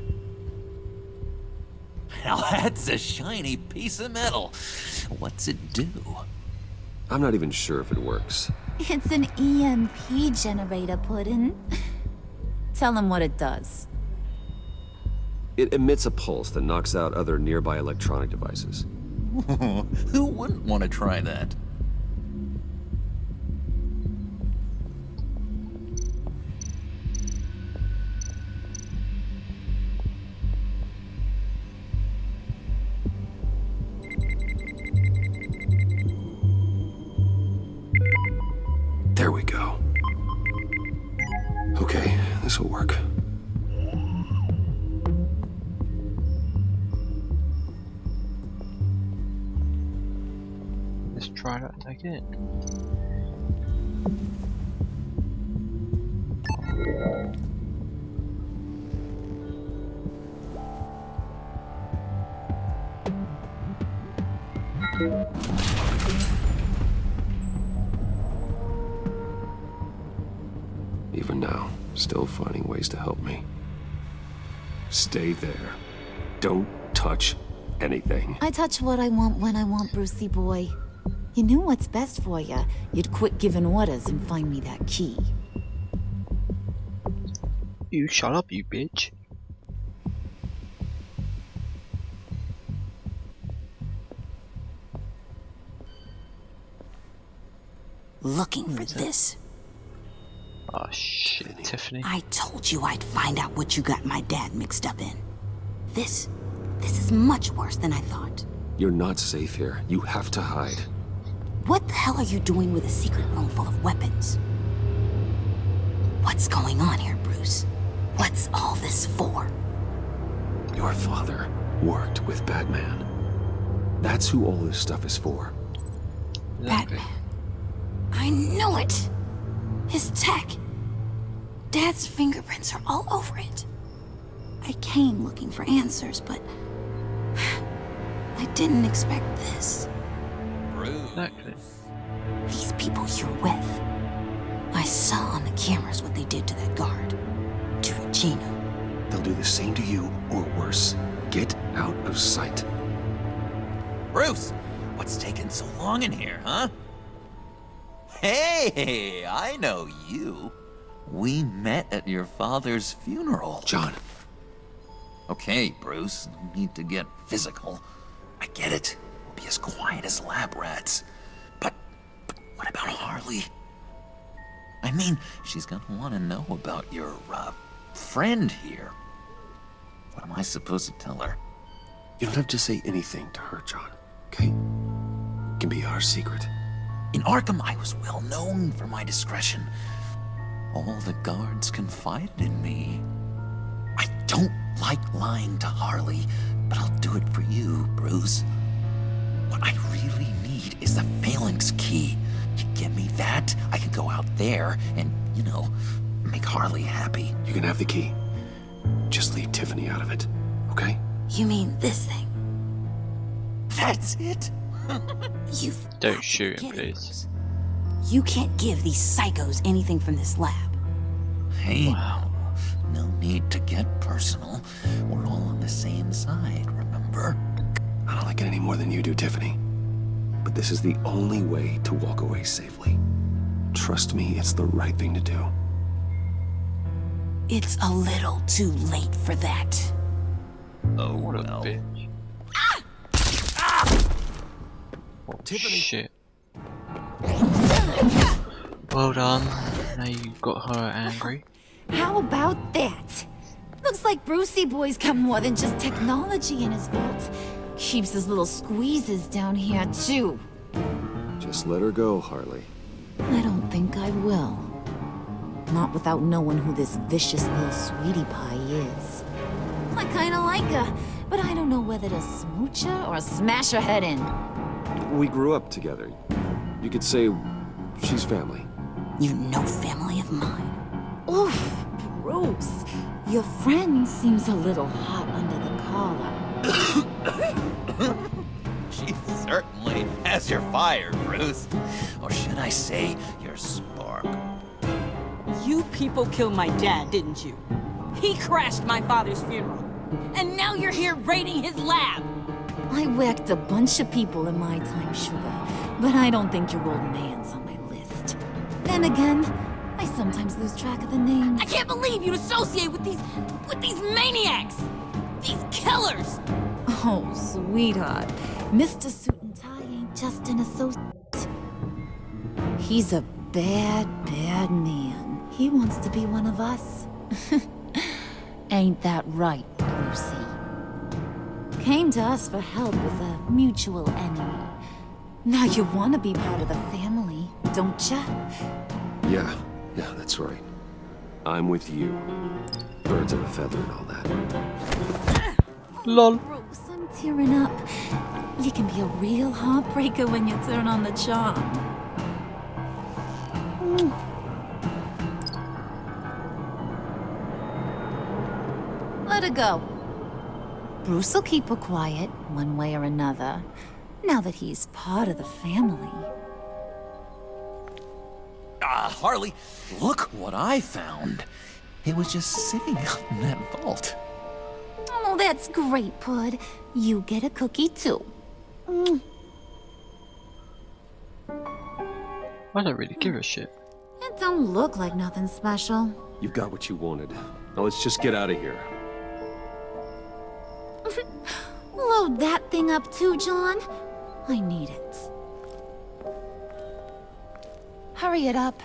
Now that's a shiny piece of metal. What's it do? I'm not even sure if it works. It's an EMP generator, Puddin'. Tell him what it does. It emits a pulse that knocks out other nearby electronic devices. Who wouldn't want to try that? There we go. Okay, this'll work. Let's try that again. Even now, still finding ways to help me. Stay there. Don't touch anything. I touch what I want when I want, Brucey boy. You knew what's best for you. You'd quit giving orders and find me that key. You shut up, you bitch. Looking for this. Oh shit, Tiffany. I told you I'd find out what you got my dad mixed up in. This is much worse than I thought. You're not safe here. You have to hide. What the hell are you doing with a secret room full of weapons? What's going on here, Bruce? What's all this for? Your father worked with Batman. That's who all this stuff is for. Batman. I knew it! His tech. Dad's fingerprints are all over it. I came looking for answers, but I didn't expect this. Exactly. These people you're with. I saw on the cameras what they did to that guard. To Regina. They'll do the same to you, or worse. Get out of sight. Bruce, what's taking so long in here, huh? Hey, I know you. We met at your father's funeral. John. Okay, Bruce, no need to get physical. I get it. We'll be as quiet as lab rats. But what about Harley? I mean, she's gonna want to know about your, friend here. What am I supposed to tell her? You don't have to say anything to her, John, okay? It can be our secret. In Arkham, I was well known for my discretion. All the guards confided in me. I don't like lying to Harley, but I'll do it for you, Bruce. What I really need is the Phalanx key. You give me that, I can go out there and, you know, make Harley happy. You can have the key. Just leave Tiffany out of it, okay? You mean this thing? That's it? Don't shoot him, please. You can't give these psychos anything from this lab. Hey, no need to get personal. We're all on the same side, remember? I don't like it any more than you do, Tiffany. But this is the only way to walk away safely. Trust me, it's the right thing to do. It's a little too late for that. Oh, what a well. bitch. Oh, Tiffany. Shit. Well done. Now you got her angry. How about that? Looks like Brucey boy's got more than just technology in his vault. Keeps his little squeezes down here, too. Just let her go, Harley. I don't think I will. Not without knowing who this vicious little sweetie pie is. I kinda like her, but I don't know whether to smooch her or smash her head in. We grew up together. You could say she's family. You know family of mine. Oof, Bruce. Your friend seems a little hot under the collar. She certainly has your fire, Bruce. Or should I say, your spark. You people killed my dad, didn't you? He crashed my father's funeral. And now you're here raiding his lab! I whacked a bunch of people in my time, sugar, but I don't think your old man's on my list. Then again, I sometimes lose track of the names. I can't believe you associate with these maniacs! These killers! Oh, sweetheart. Mr. Suit and Tie ain't just an associate. He's a bad, bad man. He wants to be one of us. Ain't that right, Brucey? Came to us for help with a mutual enemy. Now you want to be part of the family, don't ya? Yeah, that's right. I'm with you. Birds of a feather and all that. LOL. Bruce, I'm tearing up. You can be a real heartbreaker when you turn on the charm. Let her go. Bruce'll keep her quiet, one way or another. now that he's part of the family. Harley, look what I found. It was just sitting up in that vault. Oh, that's great, Pud. You get a cookie, too. I don't really give a shit. It don't look like nothing special. You've got what you wanted. Now let's just get out of here. Load that thing up too, John. I need it. Hurry it up.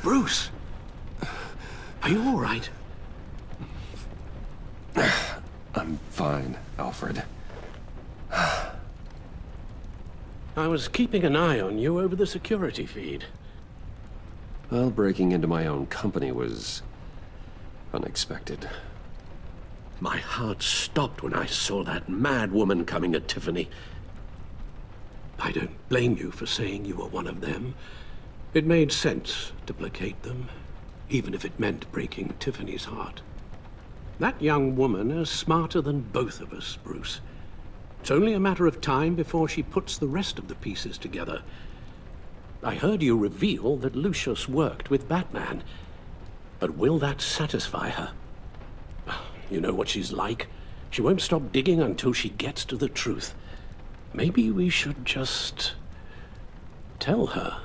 Bruce! Are you all right? I'm fine, Alfred. I was keeping an eye on you over the security feed. Well, breaking into my own company was unexpected. My heart stopped when I saw that mad woman coming at Tiffany. I don't blame you for saying you were one of them. It made sense to placate them, even if it meant breaking Tiffany's heart. That young woman is smarter than both of us, Bruce. It's only a matter of time before she puts the rest of the pieces together. I heard you reveal that Lucius worked with Batman. But will that satisfy her? You know what she's like. She won't stop digging until she gets to the truth. Maybe we should just tell her.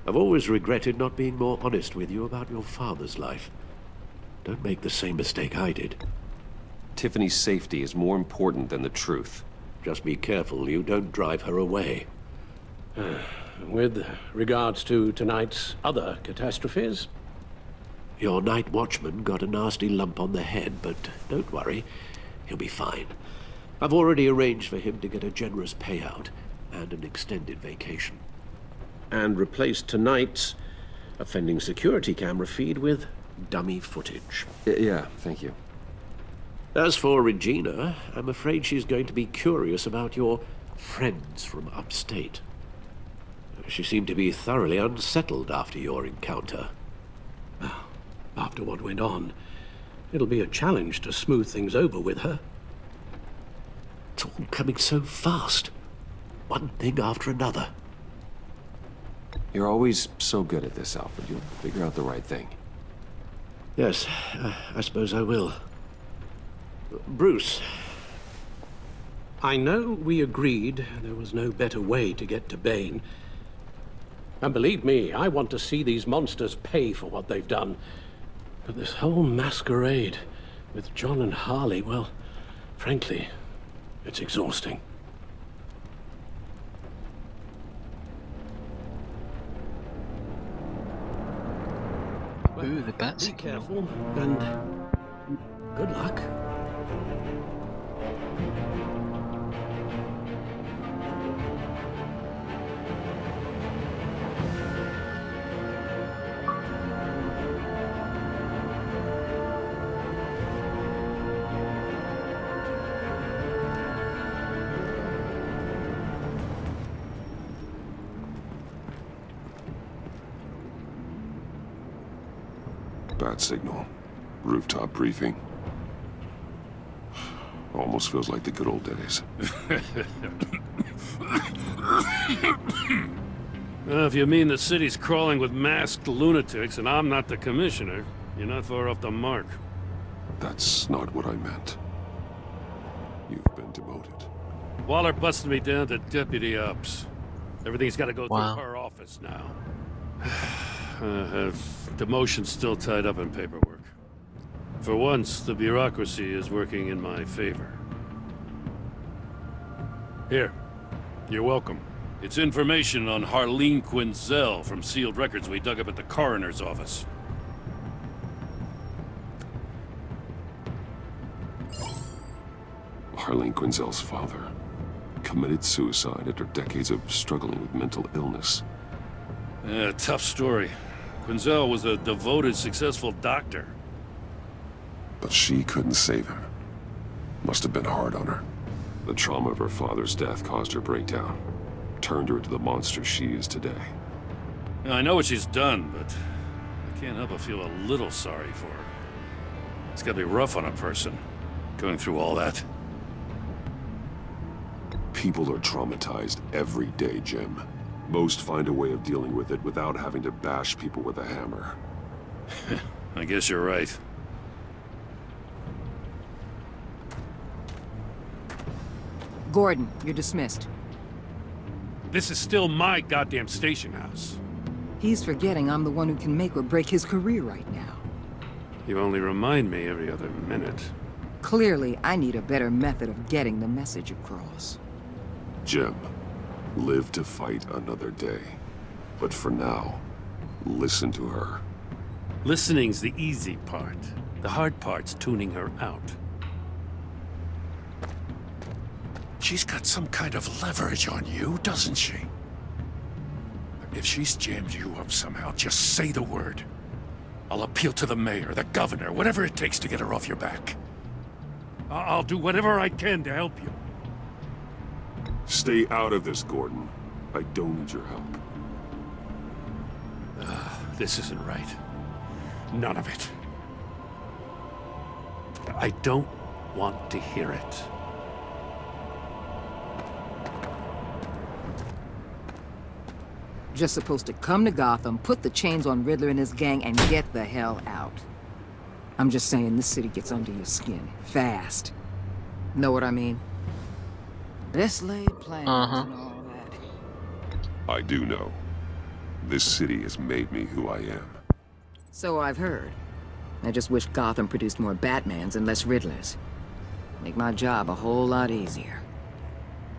I've always regretted not being more honest with you about your father's life. Don't make the same mistake I did. Tiffany's safety is more important than the truth. Just be careful you don't drive her away. With regards to tonight's other catastrophes, your night watchman got a nasty lump on the head, but don't worry, he'll be fine. I've already arranged for him to get a generous payout and an extended vacation. And replaced tonight's offending security camera feed with dummy footage. Yeah, thank you. As for Regina, I'm afraid she's going to be curious about your friends from upstate. She seemed to be thoroughly unsettled after your encounter. Well, after what went on, it'll be a challenge to smooth things over with her. It's all coming so fast. One thing after another. You're always so good at this, Alfred. You'll figure out the right thing. Yes, I suppose I will. Bruce, I know we agreed there was no better way to get to Bane. And believe me, I want to see these monsters pay for what they've done. But this whole masquerade with John and Harley, well, frankly, it's exhausting. Ooh, the bat Be signal. careful, and good luck. Bat signal. Rooftop briefing. Almost feels like the good old days. Well, if you mean the city's crawling with masked lunatics and I'm not the commissioner, you're not far off the mark. That's not what I meant. You've been demoted. Waller busted me down to deputy ops. Everything's got to go Wow. through her office now. Demotion's still tied up in paperwork. For once, the bureaucracy is working in my favor. Here, you're welcome. It's information on Harley Quinn from sealed records we dug up at the coroner's office. Harley Quinzel's father committed suicide after decades of struggling with mental illness. Yeah, tough story. Quinzel was a devoted, successful doctor. But she couldn't save him. Must have been hard on her. The trauma of her father's death caused her breakdown. Turned her into the monster she is today. Now, I know what she's done, but I can't help but feel a little sorry for her. It's gotta be rough on a person, going through all that. People are traumatized every day, Jim. Most find a way of dealing with it without having to bash people with a hammer. I guess you're right. Gordon, you're dismissed. This is still my goddamn station house. He's forgetting I'm the one who can make or break his career right now. You only remind me every other minute. Clearly, I need a better method of getting the message across. Jim, live to fight another day. But for now, listen to her. Listening's the easy part. The hard part's tuning her out. She's got some kind of leverage on you, doesn't she? If she's jammed you up somehow, just say the word. I'll appeal to the mayor, the governor, whatever it takes to get her off your back. I'll do whatever I can to help you. Stay out of this, Gordon. I don't need your help. This isn't right. None of it. I don't want to hear it. Just supposed to come to Gotham, put the chains on Riddler and his gang, and get the hell out. I'm just saying, this city gets under your skin. Fast. Know what I mean? Best laid plans and all that. I do know. This city has made me who I am. So I've heard. I just wish Gotham produced more Batmans and less Riddlers. Make my job a whole lot easier.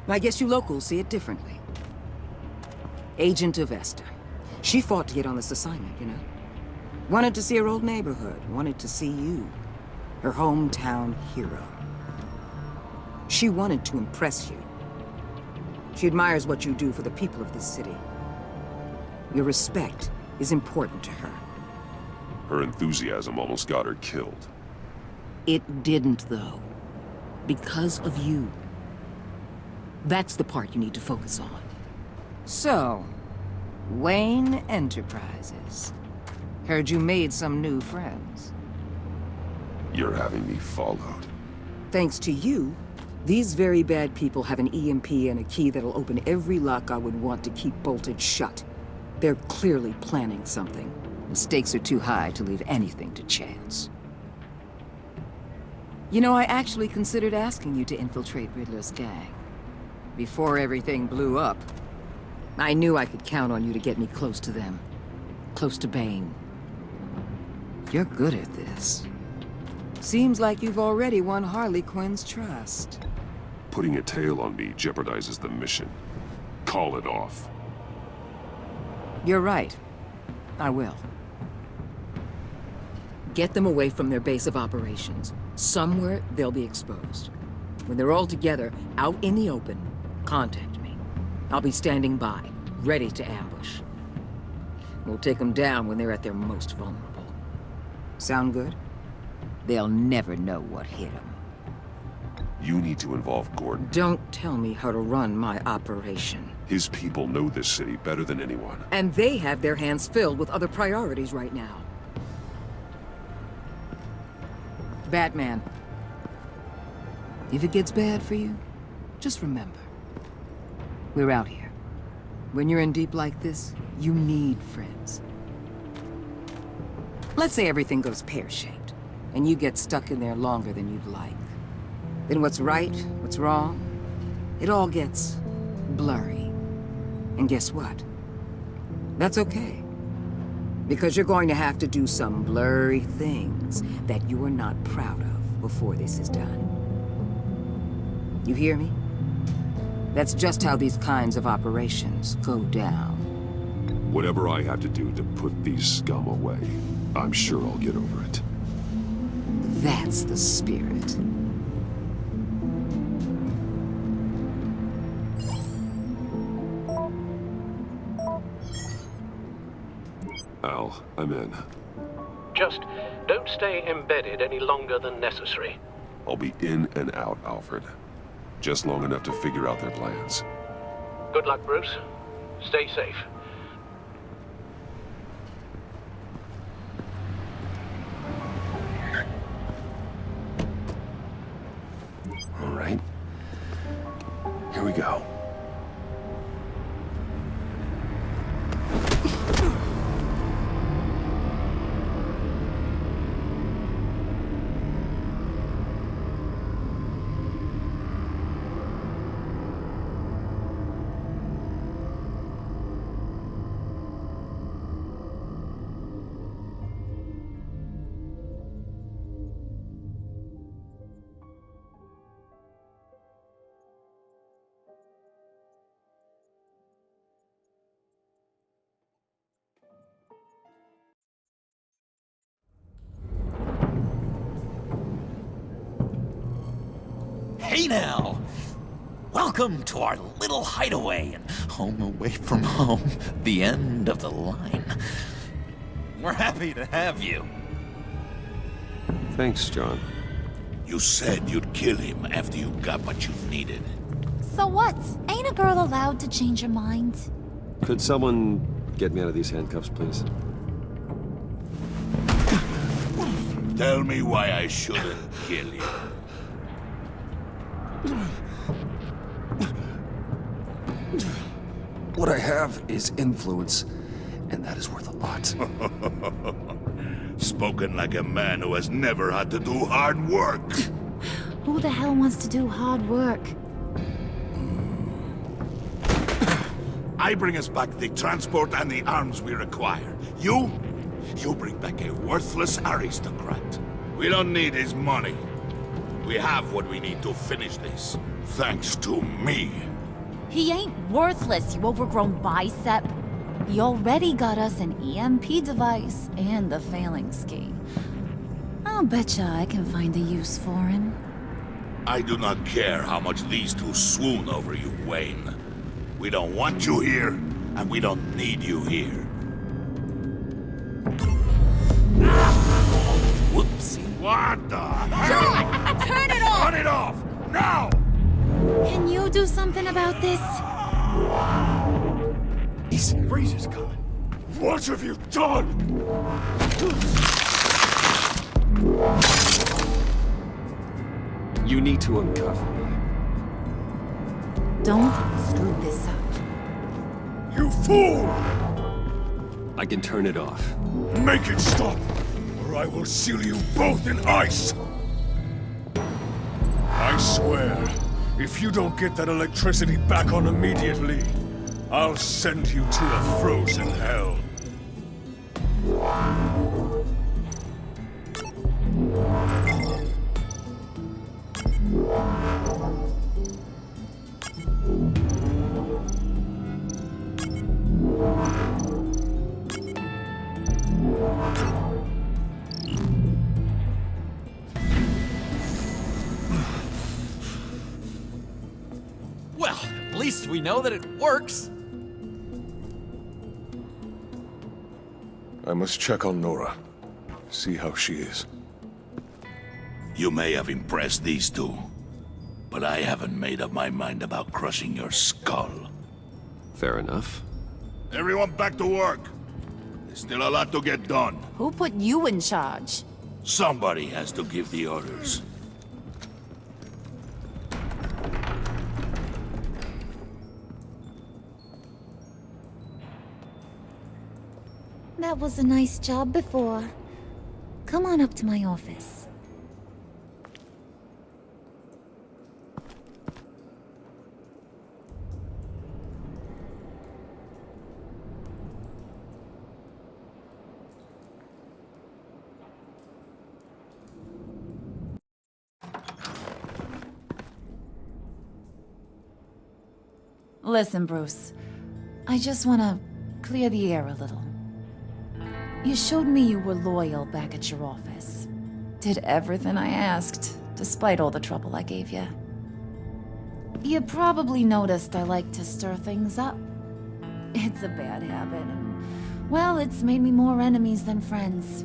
I guess you locals see it differently. Agent of Esther. She fought to get on this assignment, you know? Wanted to see her old neighborhood. Wanted to see you. Her hometown hero. She wanted to impress you. She admires what you do for the people of this city. Your respect is important to her. Her enthusiasm almost got her killed. It didn't, though. Because of you. That's the part you need to focus on. So, Wayne Enterprises. Heard you made some new friends. You're having me followed. Thanks to you, these very bad people have an EMP and a key that'll open every lock I would want to keep bolted shut. They're clearly planning something. The stakes are too high to leave anything to chance. You know, I actually considered asking you to infiltrate Riddler's gang. Before everything blew up, I knew I could count on you to get me close to them. Close to Bane. You're good at this. Seems like you've already won Harley Quinn's trust. Putting a tail on me jeopardizes the mission. Call it off. You're right. I will. Get them away from their base of operations. Somewhere they'll be exposed. When they're all together, out in the open, contact me. I'll be standing by, ready to ambush. We'll take them down when they're at their most vulnerable. Sound good? They'll never know what hit them. You need to involve Gordon. Don't tell me how to run my operation. His people know this city better than anyone. And they have their hands filled with other priorities right now. Batman. If it gets bad for you, just remember. We're out here. When you're in deep like this, you need friends. Let's say everything goes pear-shaped, and you get stuck in there longer than you'd like. Then what's right, what's wrong, it all gets blurry. And guess what? That's okay. Because you're going to have to do some blurry things that you are not proud of before this is done. You hear me? That's just how these kinds of operations go down. Whatever I have to do to put these scum away, I'm sure I'll get over it. That's the spirit. Al, I'm in. Just don't stay embedded any longer than necessary. I'll be in and out, Alfred. Just long enough to figure out their plans. Good luck, Bruce. Stay safe. All right. Here we go. Hey now! Welcome to our little hideaway and home away from home, the end of the line. We're happy to have you. Thanks, John. You said you'd kill him after you got what you needed. So what? Ain't a girl allowed to change her mind? Could someone get me out of these handcuffs, please? Tell me why I shouldn't kill you. What I have is influence, and that is worth a lot. Spoken like a man who has never had to do hard work. Who the hell wants to do hard work? I bring us back the transport and the arms we require. You bring back a worthless aristocrat. We don't need his money. We have what we need to finish this. Thanks to me. He ain't worthless, you overgrown bicep. He already got us an EMP device and the failing ski. I'll betcha I can find a use for him. I do not care how much these two swoon over you, Wayne. We don't want you here, and we don't need you here. Whoopsie. What the hell? John! Turn it off! Turn it off! Now! Can you do something about this? Freeze is coming. What have you done? You need to uncuff me. Don't screw this up. You fool! I can turn it off. Make it stop, or I will seal you both in ice! I swear, if you don't get that electricity back on immediately, I'll send you to a frozen hell. Well, at least we know that it works. I must check on Nora. See how she is. You may have impressed these two, but I haven't made up my mind about crushing your skull. Fair enough. Everyone back to work. There's still a lot to get done. Who put you in charge? Somebody has to give the orders. That was a nice job before. Come on up to my office. Listen, Bruce. I just want to clear the air a little. You showed me you were loyal back at your office. Did everything I asked, despite all the trouble I gave you. You probably noticed I like to stir things up. It's a bad habit, and, well, it's made me more enemies than friends.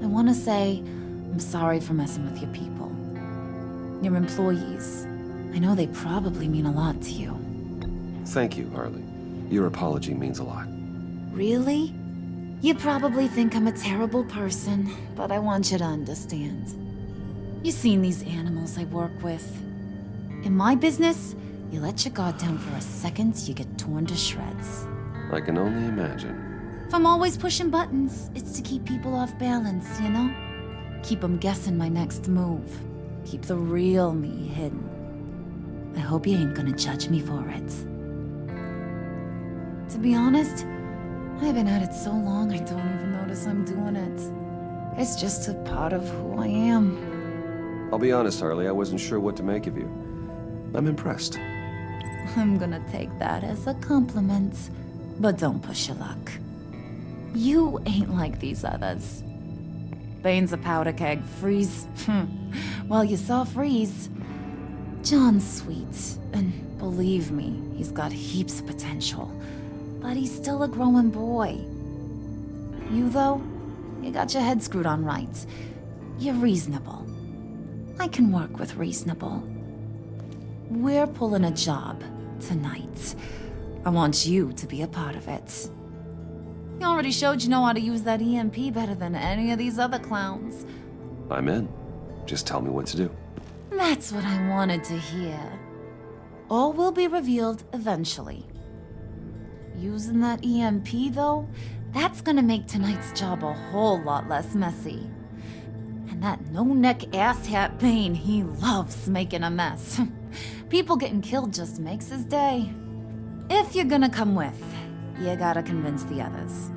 I want to say I'm sorry for messing with your people. Your employees. I know they probably mean a lot to you. Thank you, Harley. Your apology means a lot. Really? You probably think I'm a terrible person, but I want you to understand. You've seen these animals I work with. In my business, you let your guard down for a second, you get torn to shreds. I can only imagine. If I'm always pushing buttons, it's to keep people off balance, you know? Keep them guessing my next move. Keep the real me hidden. I hope you ain't gonna judge me for it. To be honest, I've been at it so long I don't even notice I'm doing it. It's just a part of who I am. I'll be honest, Harley, I wasn't sure what to make of you. I'm impressed. I'm gonna take that as a compliment, but don't push your luck. You ain't like these others. Bane's a powder keg, Freeze. Well, you saw Freeze. John's sweet, and believe me, he's got heaps of potential. But he's still a growing boy. You, though, you got your head screwed on right. You're reasonable. I can work with reasonable. We're pulling a job tonight. I want you to be a part of it. You already showed you know how to use that EMP better than any of these other clowns. I'm in. Just tell me what to do. That's what I wanted to hear. All will be revealed eventually. Using that EMP, though, that's gonna make tonight's job a whole lot less messy. And that no-neck asshat Bane, he loves making a mess. People getting killed just makes his day. If you're gonna come with, you gotta convince the others.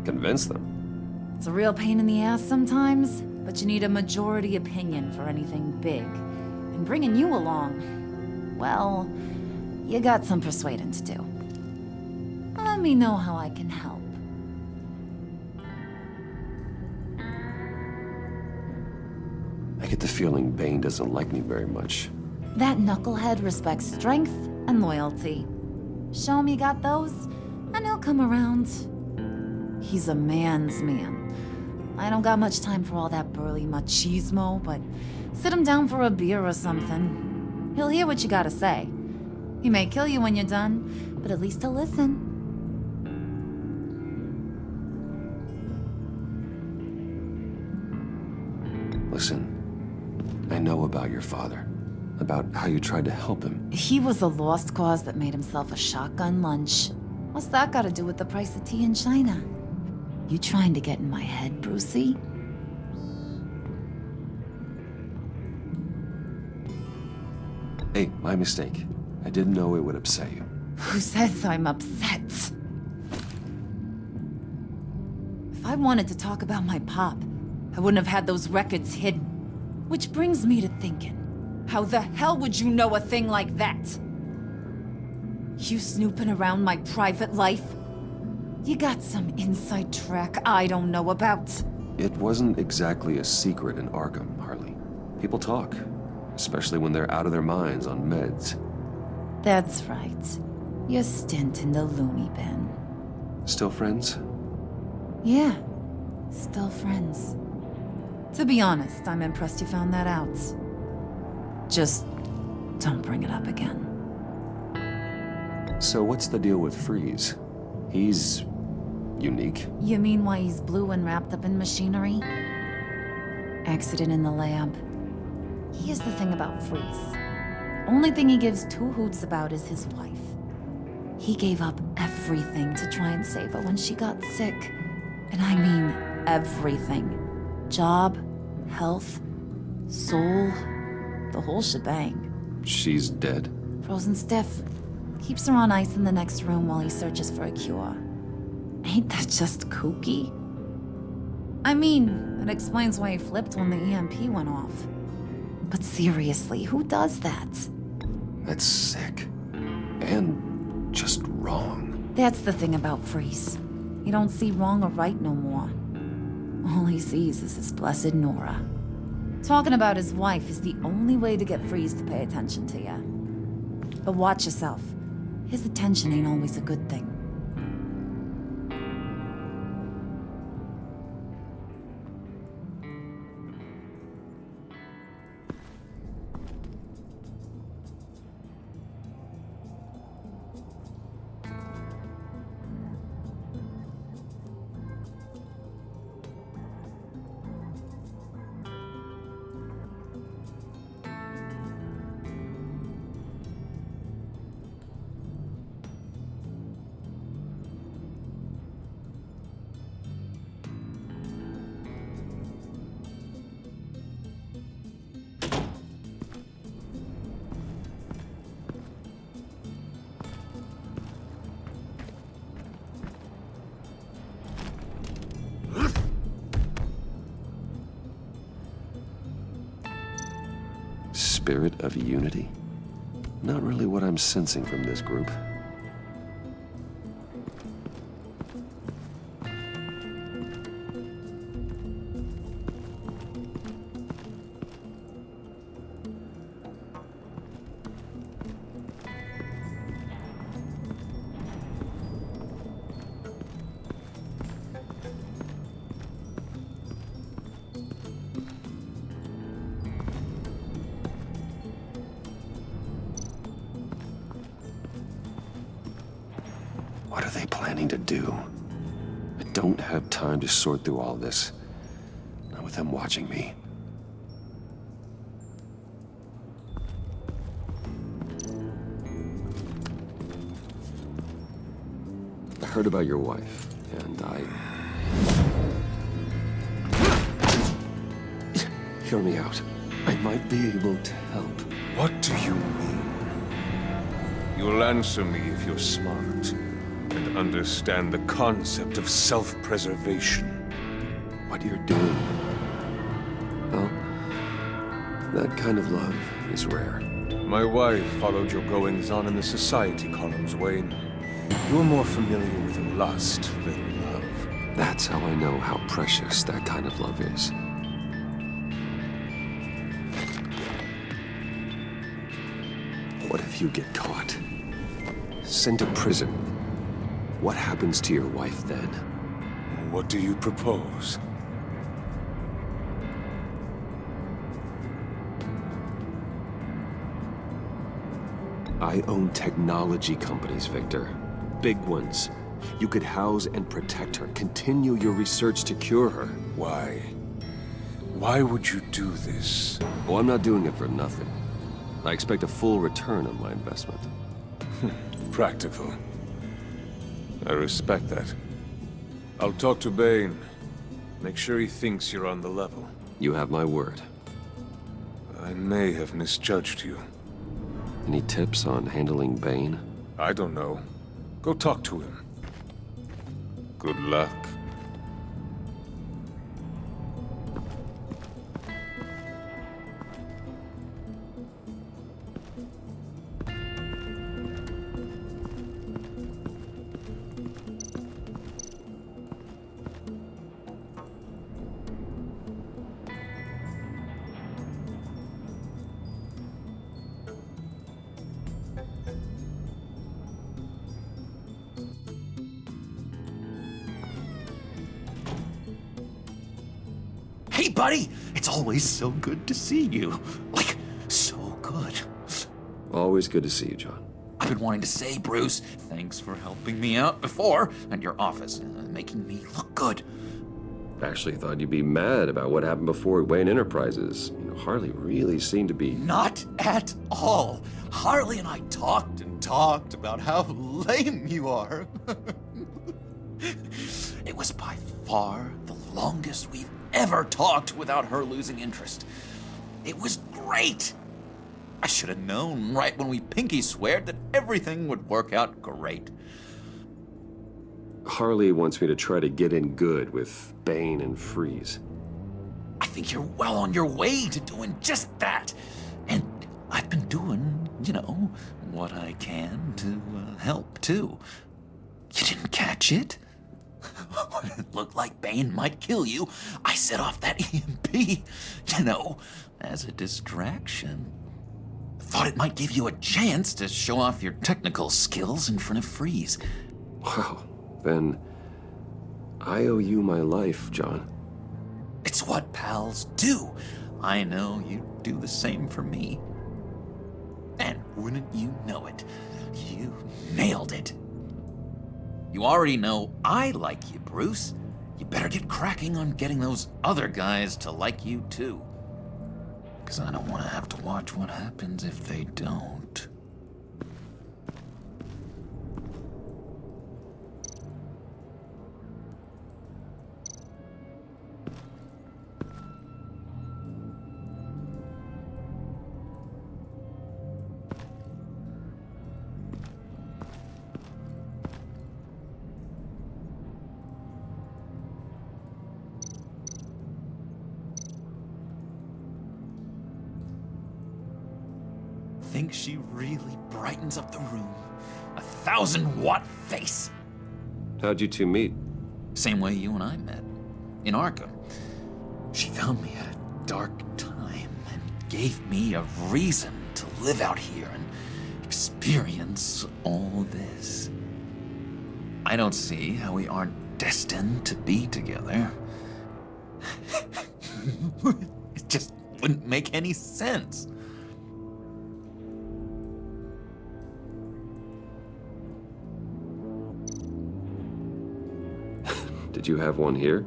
Convince them? It's a real pain in the ass sometimes, but you need a majority opinion for anything big. And bringing you along, well, you got some persuading to do. Let me know how I can help. I get the feeling Bane doesn't like me very much. That knucklehead respects strength and loyalty. Show him you got those, and he'll come around. He's a man's man. I don't got much time for all that burly machismo, but sit him down for a beer or something. He'll hear what you gotta say. He may kill you when you're done, but at least he'll listen. Listen, I know about your father. About how you tried to help him. He was a lost cause that made himself a shotgun lunch. What's that got to do with the price of tea in China? You trying to get in my head, Brucey? Hey, my mistake. I didn't know it would upset you. Who says I'm upset? If I wanted to talk about my pop, I wouldn't have had those records hidden. Which brings me to thinking. How the hell would you know a thing like that? You snooping around my private life? You got some inside track I don't know about. It wasn't exactly a secret in Arkham, Harley. People talk, especially when they're out of their minds on meds. That's right. Your stint in the loony bin. Still friends? Yeah, still friends. To be honest, I'm impressed you found that out. Just don't bring it up again. So what's the deal with Freeze? He's unique. You mean why he's blue and wrapped up in machinery? Accident in the lab. Here's the thing about Freeze. Only thing he gives two hoots about is his wife. He gave up everything to try and save her when she got sick. And I mean everything. Job, health, soul, the whole shebang. She's dead? Frozen stiff. Keeps her on ice in the next room while he searches for a cure. Ain't that just kooky? I mean, it explains why he flipped when the EMP went off. But seriously, who does that? That's sick. And just wrong. That's the thing about Freeze. He don't see wrong or right no more. All he sees is his blessed Nora. Talking about his wife is the only way to get Freeze to pay attention to you. But watch yourself. His attention ain't always a good thing. spirit of unity? Not really what I'm sensing from this group. What are they planning to do? I don't have time to sort through all this. Not with them watching me. I heard about your wife, and Hear me out. I might be able to help. What do you mean? You'll answer me if you're smart and understand the concept of self-preservation. What you're doing. Well, that kind of love is rare. My wife followed your goings-on in the society columns, Wayne. You're more familiar with lust than love. That's how I know how precious that kind of love is. What if you get caught? Sent to prison? What happens to your wife then? What do you propose? I own technology companies, Victor. Big ones. You could house and protect her, continue your research to cure her. Why? Why would you do this? Oh, I'm not doing it for nothing. I expect a full return on my investment. Practical. I respect that. I'll talk to Bane. Make sure he thinks you're on the level. You have my word. I may have misjudged you. Any tips on handling Bane? I don't know. Go talk to him. Good luck. Hey, buddy! It's always so good to see you. Like, so good. Always good to see you, John. I've been wanting to say, Bruce, thanks for helping me out before at your office, making me look good. Actually thought you'd be mad about what happened before Wayne Enterprises. You know, Harley really seemed to be... Not at all. Harley and I talked and talked about how lame you are. It was by far the longest we've ever talked without her losing interest. It was great. I should have known right when we pinky sweared that everything would work out great. Harley wants me to try to get in good with Bane and Freeze. I think you're well on your way to doing just that. And I've been doing, you know, what I can to help, too. You didn't catch it? When it looked like Bane might kill you, I set off that EMP, you know, as a distraction. Thought it might give you a chance to show off your technical skills in front of Freeze. Wow, then I owe you my life, John. It's what pals do. I know you'd do the same for me. And wouldn't you know it, you nailed it. You already know I like you, Bruce. You better get cracking on getting those other guys to like you, too. Because I don't want to have to watch what happens if they don't. think she really brightens up the room? 1,000-watt face! How'd you two meet? Same way you and I met. In Arkham. She found me at a dark time and gave me a reason to live out here and experience all this. I don't see how we aren't destined to be together. It just wouldn't make any sense. Did you have one here?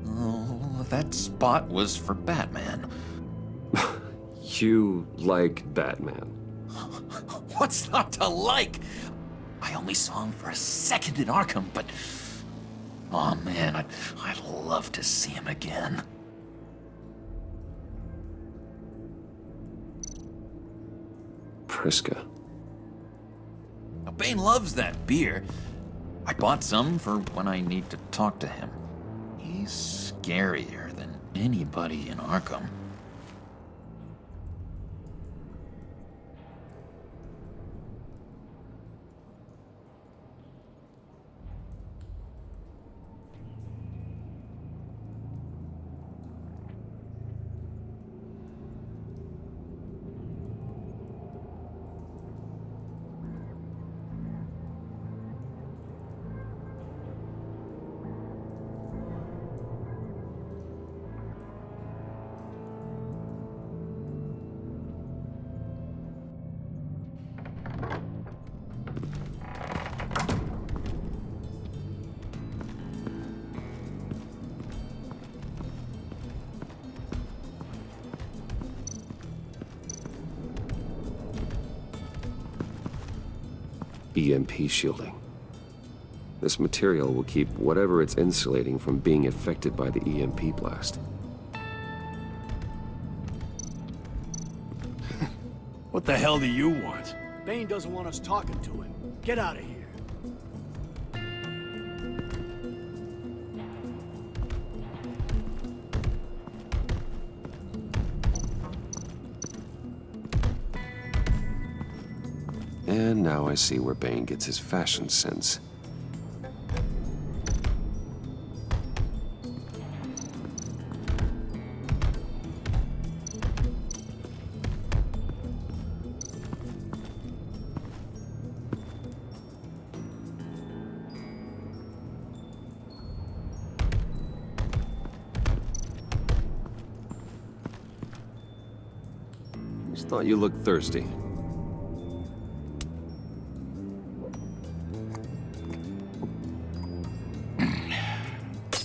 Oh, that spot was for Batman. You like Batman? What's not to like? I only saw him for a second in Arkham, but... oh man, I'd love to see him again. Priska. Now, Bane loves that beer. I bought some for when I need to talk to him. He's scarier than anybody in Arkham. EMP shielding. This material will keep whatever it's insulating from being affected by the EMP blast. What the hell do you want? Bane doesn't want us talking to him. Get out of here. And now I see where Bane gets his fashion sense. Just thought you looked thirsty.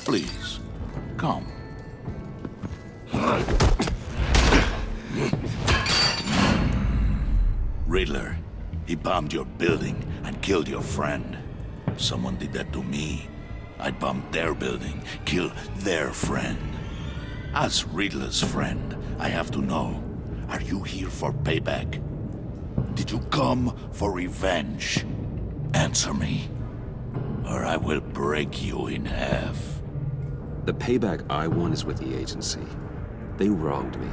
Please, come. Riddler, he bombed your building and killed your friend. If someone did that to me, I'd bomb their building, kill their friend. As Riddler's friend, I have to know, are you here for payback? Did you come for revenge? Answer me, or I will break you in half. The payback I want is with the agency. They wronged me,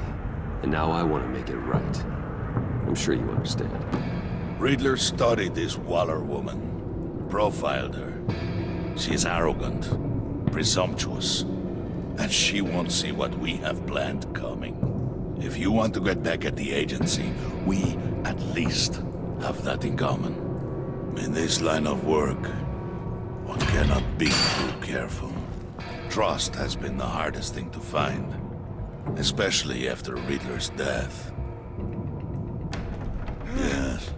and now I want to make it right. I'm sure you understand. Riddler studied this Waller woman, profiled her. She's arrogant, presumptuous, and she won't see what we have planned coming. If you want to get back at the agency, we at least have that in common. In this line of work, one cannot be too careful. Trust has been the hardest thing to find, especially after Riddler's death. Yes,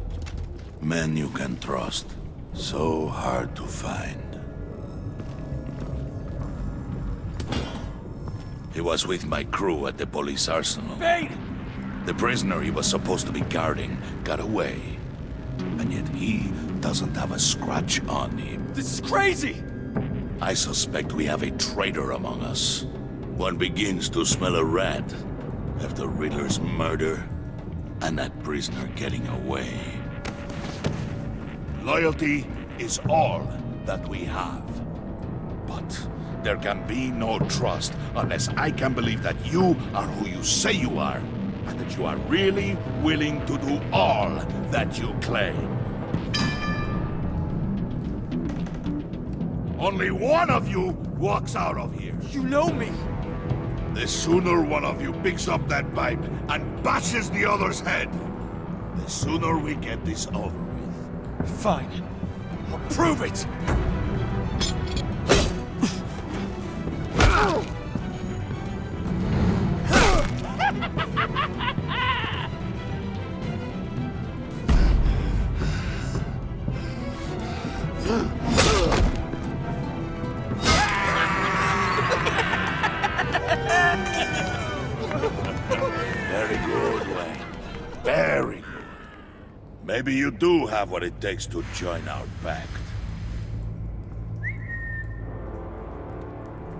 men you can trust, so hard to find. He was with my crew at the police arsenal. Bane! The prisoner he was supposed to be guarding got away, and yet he doesn't have a scratch on him. This is crazy! I suspect we have a traitor among us. One begins to smell a rat after Riddler's murder and that prisoner getting away. Loyalty is all that we have. But there can be no trust unless I can believe that you are who you say you are. and that you are really willing to do all that you claim. Only one of you walks out of here. You know me! The sooner one of you picks up that pipe and bashes the other's head, the sooner we get this over with. Fine. I'll prove it! Very good, Wayne. Very good. Maybe you do have what it takes to join our pact.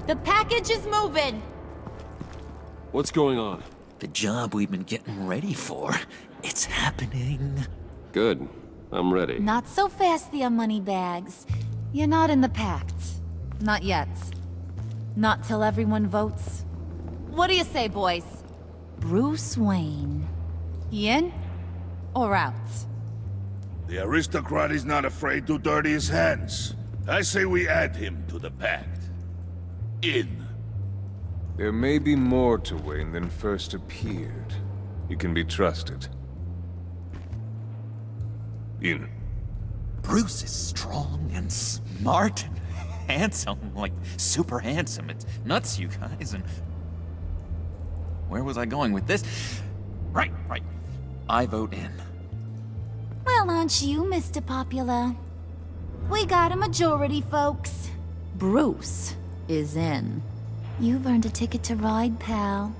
The package is moving. What's going on? The job we've been getting ready for. It's happening. Good. I'm ready. Not so fast, the Moneybags. You're not in the pact. Not yet. Not till everyone votes. What do you say, boys? Bruce Wayne. He in or out? The aristocrat is not afraid to dirty his hands. I say we add him to the pact. In. There may be more to Wayne than first appeared. You can be trusted. In. Bruce is strong and smart and handsome, like super handsome. It's nuts, you guys, and... Where was I going with this? Right. I vote in. Well, aren't you, Mr. Popular? We got a majority, folks. Bruce is in. You've earned a ticket to ride, pal.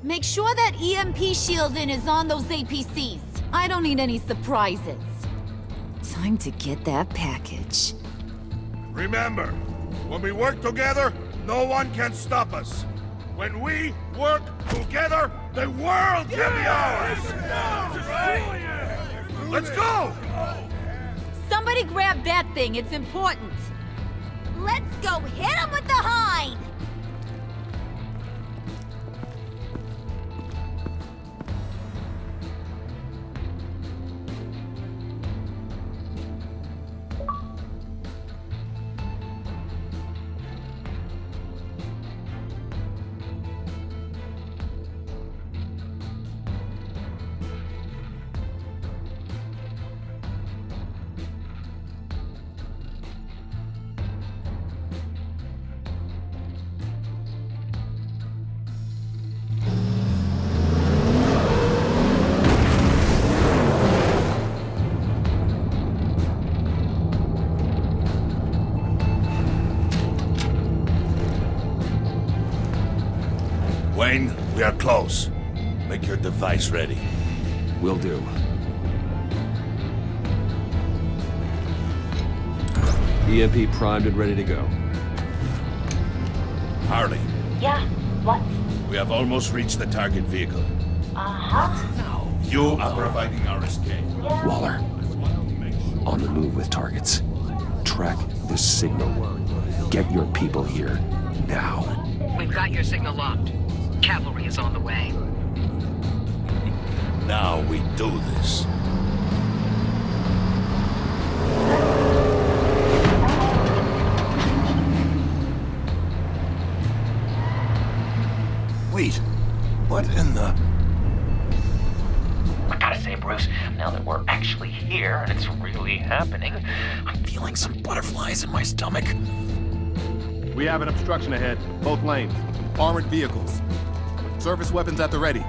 Make sure that EMP shielding is on those APCs. I don't need any surprises. Time to get that package. Remember, when we work together, no one can stop us. When we work together, the world can be ours! Let's go! Somebody grab that thing, it's important. Let's go hit him with the hind! Wayne, we are close. Make your device ready. Will do. EMP primed and ready to go. Harley, Yeah, what? we have almost reached the target vehicle. Uh-huh. You are providing our escape. Waller, on the move with targets. Track the signal. Get your people here, now. We've got your signal locked. Cavalry is on the way. Now we do this. Wait, what in the... I gotta say, Bruce, now that we're actually here and it's really happening, I'm feeling some butterflies in my stomach. We have an obstruction ahead, both lanes. Armored vehicles. Service weapons at the ready.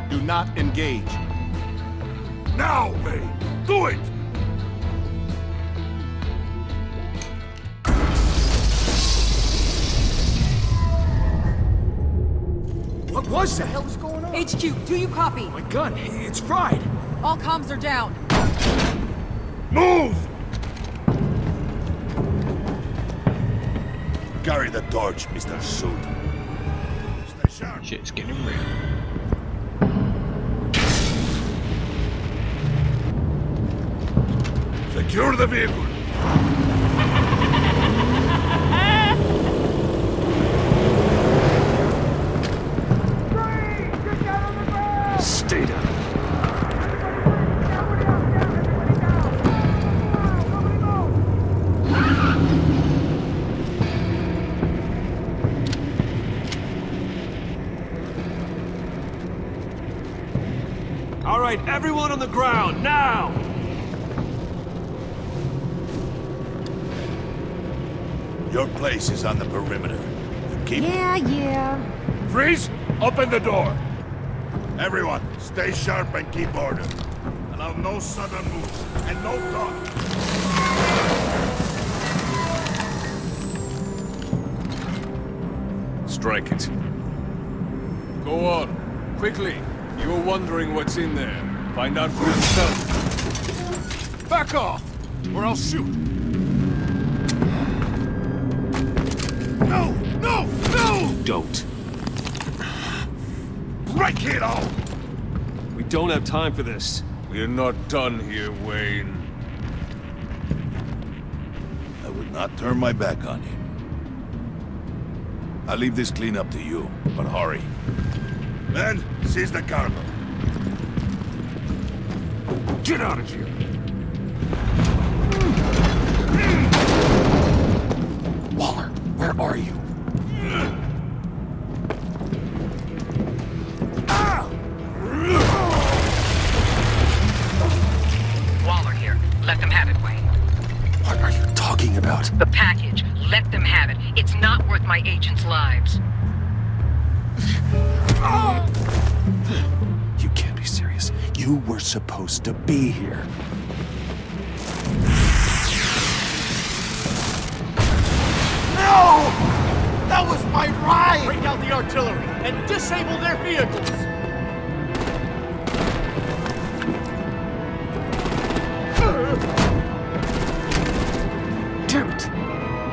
Do not engage. Now, Wayne! Do it! What was that? What the hell is going on? HQ, do you copy? My gun, it's fried. All comms are down. Move! Carry the torch, Mr. Suit. Stay sharp. Shit's getting real. Secure the vehicle. right, everyone on the ground, now! Your place is on the perimeter. Keep... Yeah. Freeze! Open the door! Everyone, stay sharp and keep order. Allow no sudden moves, and no talk. Strike it. Go on. Quickly. You were wondering what's in there. Find out for yourself. Back off, or I'll shoot. No! No! No! Don't. Break it all! We don't have time for this. We're not done here, Wayne. I would not turn my back on him. I'll leave this clean up to you, but hurry. Men, seize the cargo. Get out of here! Waller, where are you? Waller here. Let them have it, Wayne. What are you talking about? The package. Let them have it. It's not worth my agents' lives. You can't be serious. You were supposed to be here. No! That was my ride! Break out the artillery and disable their vehicles! Damn it!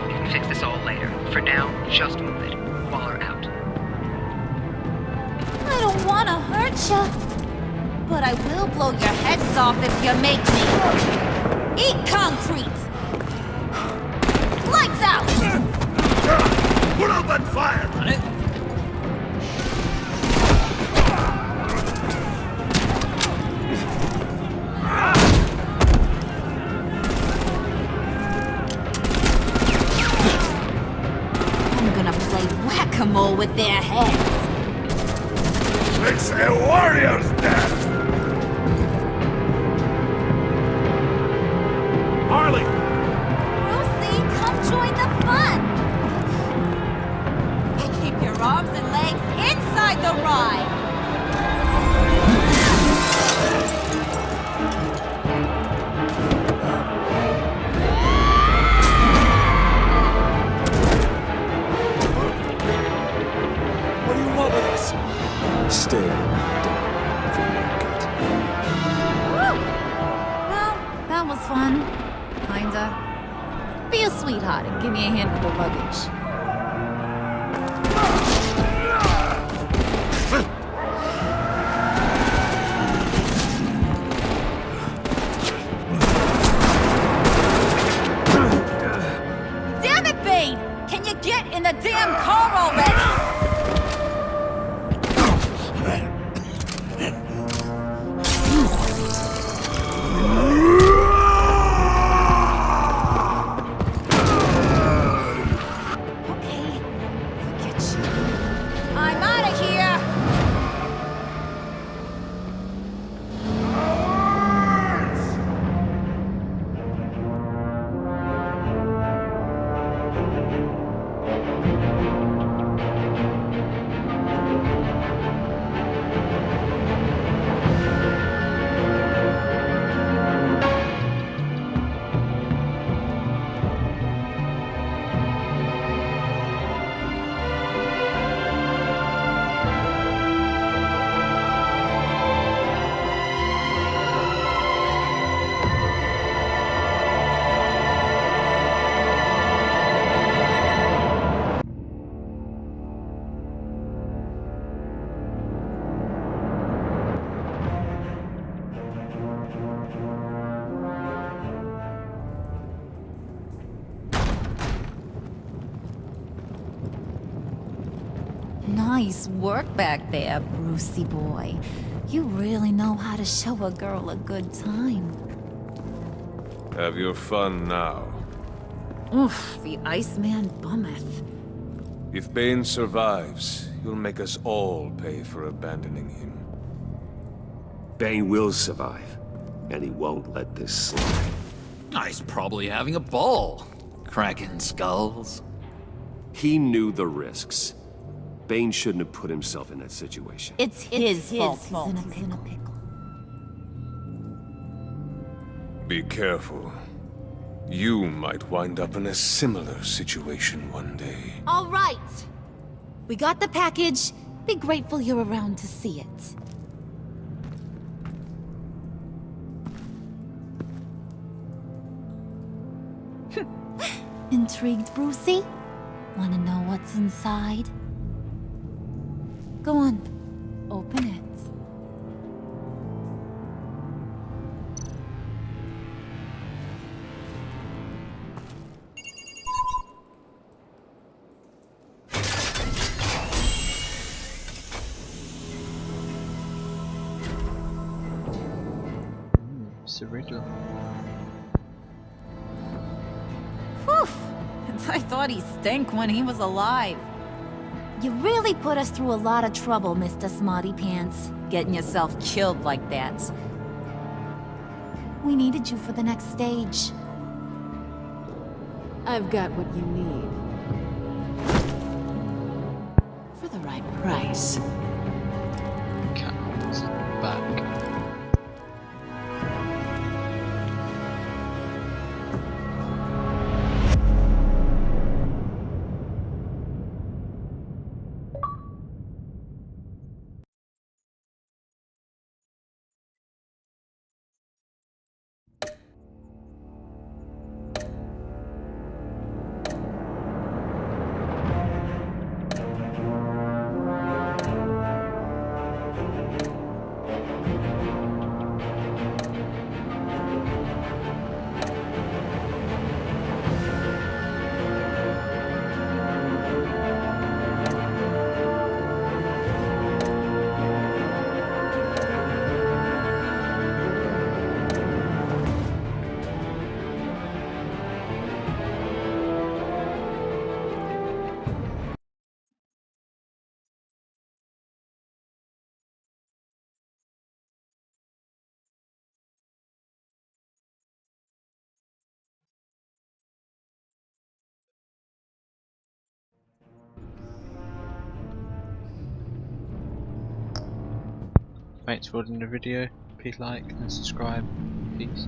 You can fix this all later. For now, just move it. Waller out. I don't want to hurt you, but I will blow your heads off if you make me. Eat concrete! Lights out! Put up that fire! On it. I'm gonna play whack-a-mole with their heads. It's a warrior's death! Harley! Lucy, come join the fun! Keep your arms and legs inside the ride! What do you want with us? Stay down for your gut. Woo! Well, that was fun. Kinda. Be a sweetheart and give me a hand with the luggage. Damn it, Bane! Can you get in the damn car already? Okay, forget you. I'm out of here! Nice work back there, Brucey boy. You really know how to show a girl a good time. Have your fun now. Oof, the Iceman bummeth. If Bane survives, you'll make us all pay for abandoning him. Bane will survive, and he won't let this slide. He's probably having a ball, cracking skulls. He knew the risks. Bane shouldn't have put himself in that situation. It's his fault he's in a pickle. Be careful. You might wind up in a similar situation one day. All right. We got the package. Be grateful you're around to see it. Intrigued, Brucey? Want to know what's inside? Go on. Open it. It's a riddle. Whew! I thought he stank when he was alive. You really put us through a lot of trouble, Mr. Smarty Pants. Getting yourself killed like that. We needed you for the next stage. I've got what you need. For the right price. Cat's back. Thanks for watching the video. Please like and subscribe. Peace.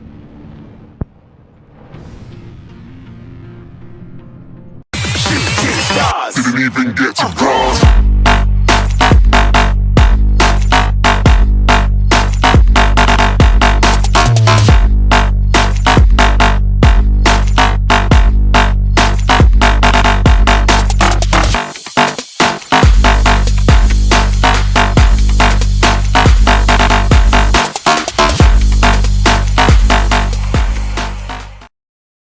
Didn't even get to cross.